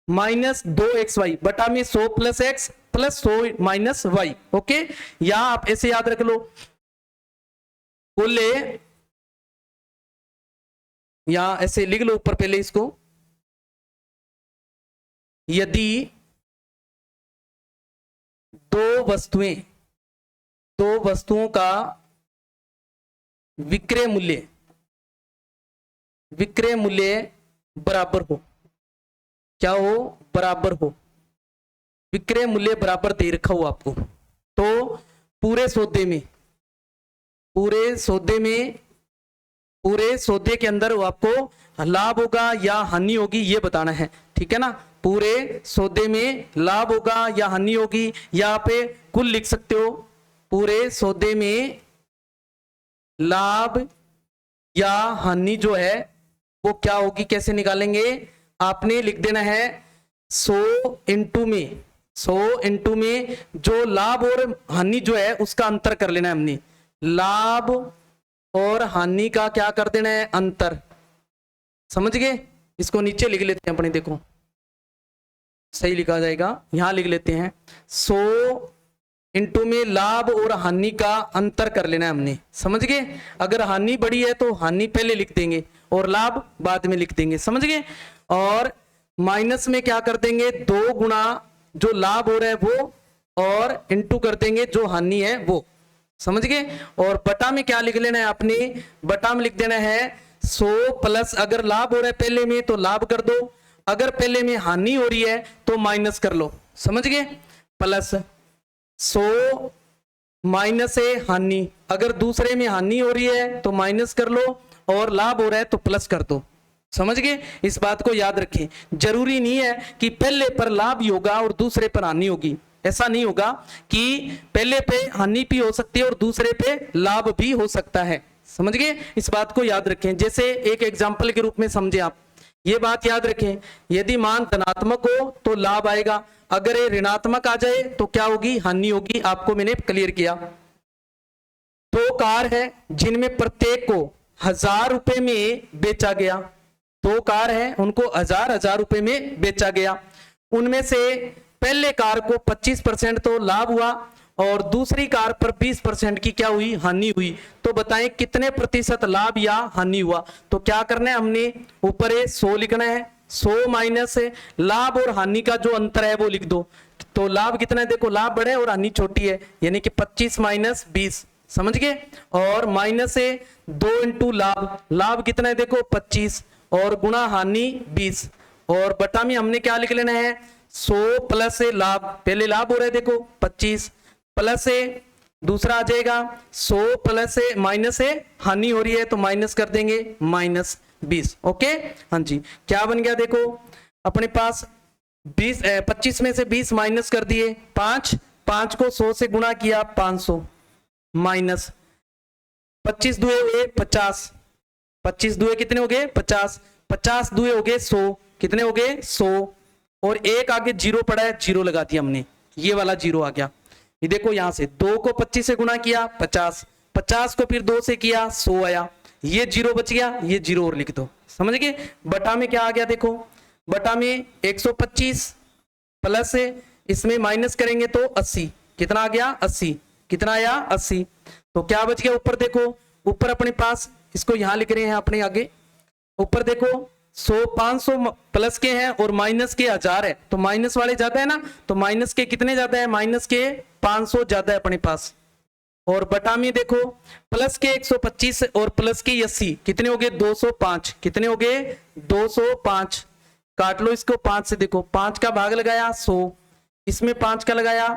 minus 2xy बटा में 100 plus x plus 100 minus y. Okay, या आप ऐसे याद रख लो, बोले या ऐसे लिख लो ऊपर पहले इसको, यदि दो वस्तुओं का विक्रय मूल्य बराबर हो, क्या हो, बराबर हो, विक्रय मूल्य बराबर दे रखा हो आपको, तो पूरे सौदे के अंदर आपको लाभ होगा या हानि होगी ये बताना है, ठीक है ना। पूरे सौदे में लाभ होगा या हानि होगी, यहाँ पे कुल लिख सकते हो, पूरे सौदे में लाभ या हानि जो है वो क्या होगी, कैसे निकालेंगे, आपने लिख देना है 100 इंटू में जो लाभ और हानि जो है उसका अंतर कर लेना है हमने, लाभ और हानि का क्या कर देना है, अंतर, समझ गए। इसको नीचे लिख लेते हैं अपने, देखो सही लिखा जाएगा, यहां लिख लेते हैं 100 इंटू में लाभ और हानि का अंतर कर लेना है हमने, समझ गए। अगर हानि बड़ी है तो हानि पहले लिख देंगे और लाभ बाद में लिख देंगे, समझ गए। और माइनस में क्या कर देंगे, 2 गुना जो लाभ हो रहा है वो और इंटू कर देंगे जो हानि है वो, समझ गए। और बटा में क्या लिख लेना है आपने, बटा में लिख देना है 100 प्लस, अगर लाभ हो रहा है पहले में तो लाभ कर दो, अगर पहले में हानि हो रही है तो माइनस कर लो, समझ गए, प्लस 100 माइनस है हानि, अगर दूसरे में हानि हो रही है तो माइनस कर लो और लाभ हो रहा है तो प्लस कर दो, समझ गए। इस बात को याद रखें, जरूरी नहीं है कि पहले पर लाभ ही होगा और दूसरे पर हानि होगी, ऐसा नहीं होगा कि पहले पे हानि भी हो सकती है और दूसरे पे लाभ भी हो सकता है, समझ गए। इस बात को याद रखें, जैसे एक एग्जांपल के रूप में समझे आप, ये बात याद रखें, यदि मान धनात्मक हो तो लाभ आएगा, अगर ये ऋणात्मक आ जाए तो क्या होगी, हानि होगी, आपको मैंने क्लियर किया। 2 कार है जिनमें प्रत्येक को 1000 रुपए में बेचा गया, 2 कार है उनको 1000 रुपए में बेचा गया, उनमें से पहले कार को 25% तो लाभ हुआ और दूसरी कार पर 20% की क्या हुई, हानि हुई, तो बताएं कितने प्रतिशत लाभ या हानि हुआ। तो क्या करना है हमने, ऊपर 100 लिखना है, 100 माइनस लाभ और हानि का जो अंतर है वो लिख दो, तो लाभ कितना है, देखो लाभ बड़े और हानि छोटी है, यानी कि 25 माइनस 20, समझ गए। और माइनस 2 इंटू लाभ कितना है, देखो 25 और गुणा हानि 20, और बटा में हमने क्या लिख लेना है, 100 प्लस लाभ, पहले लाभ हो रहा है देखो 25 प्लस दूसरा आ जाएगा 100 प्लस माइनस हानि हो रही है तो माइनस कर देंगे माइनस 20। ओके, हाँ जी, क्या बन गया, देखो अपने पास 25 में से 20 माइनस कर दिए 5 को 100 से गुणा किया 500 माइनस 25 दुए हुए 50, 25 दुए कितने हो गए 50, 50 दुए हो गए 100, कितने हो गए 100, और एक आगे जीरो पड़ा है, जीरो लगा दिया हमने, ये वाला जीरो आ गया। ये देखो यहां से 2 को 25 से गुणा किया 50, 50 को फिर 2 से किया 100 आया, ये जीरो बच गया, ये जीरो और लिख दो, समझ गए। बटा में क्या आ गया, देखो बटा में 125 प्लस इसमें माइनस करेंगे तो 80, कितना आ गया 80, कितना आया 80, तो क्या बच गया ऊपर, देखो ऊपर अपने पास, इसको यहां लिख रहे हैं अपने आगे, ऊपर देखो 100 500 प्लस के हैं और माइनस के 1000 है, तो माइनस वाले ज्यादा है ना, तो माइनस के कितने ज्यादा है, माइनस के 500 ज्यादा है अपने पास, और बटा में देखो प्लस के 125 और प्लस के 80 कितने हो गए 205, कितने हो गए 205, काट लो इसको 5 से, देखो 5 का भाग लगाया 100, इसमें 5 का लगाया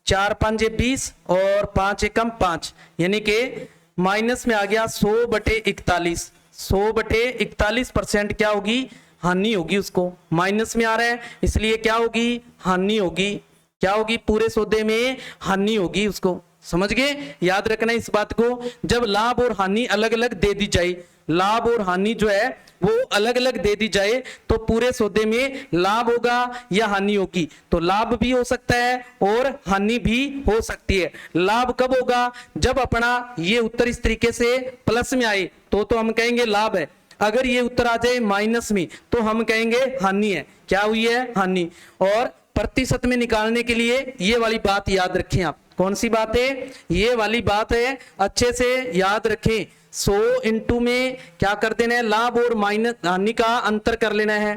4 5 20 और 5 एकम 5, यानी कि माइनस में आ गया 100/41। 100/41% क्या होगी, हानि होगी, उसको माइनस में आ रहा है इसलिए क्या होगी, हानि होगी। क्या होगी, पूरे सौदे में हानि होगी उसको। समझ गए, याद रखना इस बात को। जब लाभ और हानि अलग अलग दे दी जाए, लाभ और हानि जो है वो अलग अलग दे दी जाए, तो पूरे सौदे में लाभ होगा या हानि होगी, तो लाभ भी हो सकता है और हानि भी हो सकती है। लाभ कब होगा, जब अपना ये उत्तर इस तरीके से प्लस में आए तो हम कहेंगे लाभ है। अगर ये उत्तर आ जाए माइनस में तो हम कहेंगे हानि है। क्या हुई है, हानि। और प्रतिशत में निकालने के लिए ये वाली बात याद रखें आप। कौन सी बात है, ये वाली बात है, अच्छे से याद रखें। 100 इंटू में क्या कर देना है, लाभ और माइनस हानि का अंतर कर लेना है,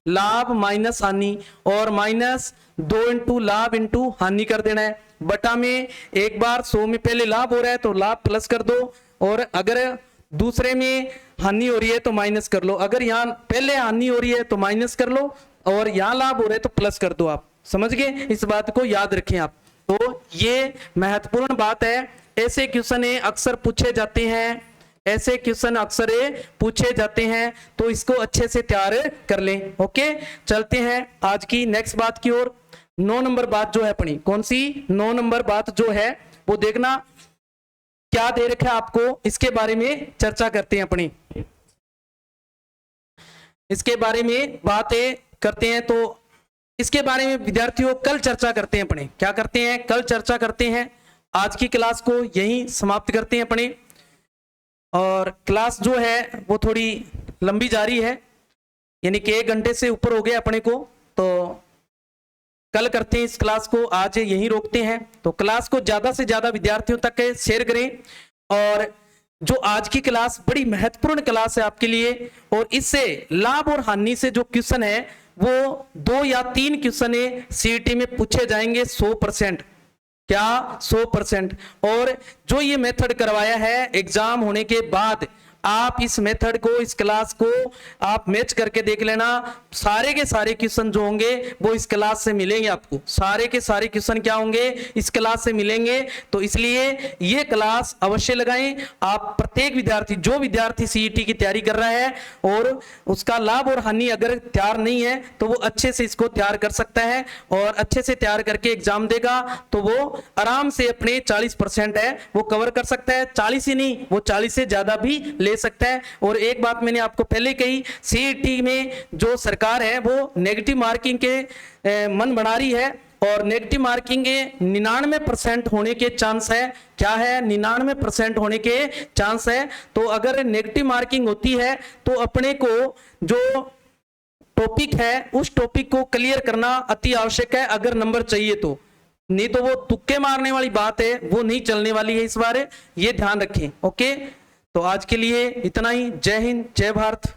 लाभ माइनस हानि, और -2 इंटू लाभ इंटू हानि कर देना है। बटा में एक बार 100 में पहले लाभ हो रहा है तो लाभ प्लस कर दो, और अगर दूसरे में हानि हो रही है तो माइनस कर लो। अगर यहाँ पहले हानि हो रही है तो माइनस कर लो, और यहाँ लाभ हो रहा है तो प्लस कर दो। आप समझ गए, इस बात को याद रखें आप। तो ये महत्वपूर्ण बात है। ऐसे क्वेश्चन अक्सर पूछे जाते हैं, ऐसे क्वेश्चन अक्सर पूछे जाते हैं, तो इसको अच्छे से तैयार कर लें। ओके, चलते हैं आज की नेक्स्ट बात की ओर। 9 नंबर बात जो है अपनी, कौन सी 9 नंबर बात जो है वो देखना क्या दे रखा है आपको, इसके बारे में चर्चा करते हैं अपनी, इसके बारे में बातें करते हैं। तो इसके बारे में विद्यार्थियों कल चर्चा करते हैं अपने, क्या करते हैं, कल चर्चा करते हैं। आज की क्लास को यहीं समाप्त करते हैं अपने, और क्लास जो है वो थोड़ी लंबी जारी है, यानी कि 1 घंटे से ऊपर हो गया अपने को, तो कल करते हैं इस क्लास को, आज यहीं रोकते हैं। तो क्लास को ज्यादा से ज्यादा विद्यार्थियों तक शेयर करें, और जो आज की क्लास बड़ी महत्वपूर्ण क्लास है आपके लिए, और इससे लाभ और हानि से जो क्वेश्चन है वो 2 या 3 क्वेश्चन सीईटी में पूछे जाएंगे 100%। क्या 100%। और जो ये मेथड करवाया है एग्जाम होने के बाद, आप इस मेथड को, इस क्लास को आप मैच करके देख लेना। सारे के सारे क्वेश्चन जो होंगे वो इस क्लास से मिलेंगे आपको, सारे के सारे क्वेश्चन क्या होंगे, इस क्लास से मिलेंगे। तो इसलिए ये क्लास अवश्य लगाएं। आप प्रत्येक विद्यार्थी, जो विद्यार्थी सीईटी की तैयारी कर रहा है और उसका लाभ और हानि अगर तैयार नहीं है तो वो अच्छे से इसको तैयार कर सकता है, और अच्छे से तैयार करके एग्जाम देगा तो वो आराम से अपने 40% है वो कवर कर सकता है। 40 ही नहीं, वो 40 से ज्यादा भी ले सकता है। और एक बात मैंने आपको पहले कही, सीईटी में जो सरकार है वो नेगेटिव मार्किंग के मन बना रही है, और नेगेटिव मार्किंग 99% होने के चांस है। क्या है, 99% होने के चांस है। तो अगर नेगेटिव मार्किंग होती है तो अपने को जो टॉपिक है उस टॉपिक को क्लियर करना अति आवश्यक है, अगर नंबर चाहिए तो। नहीं तो वो तुक्के मारने वाली बात है, वो नहीं चलने वाली है इस बार, ये ध्यान रखें। ओके, तो आज के लिए इतना ही। जय हिंद, जय भारत।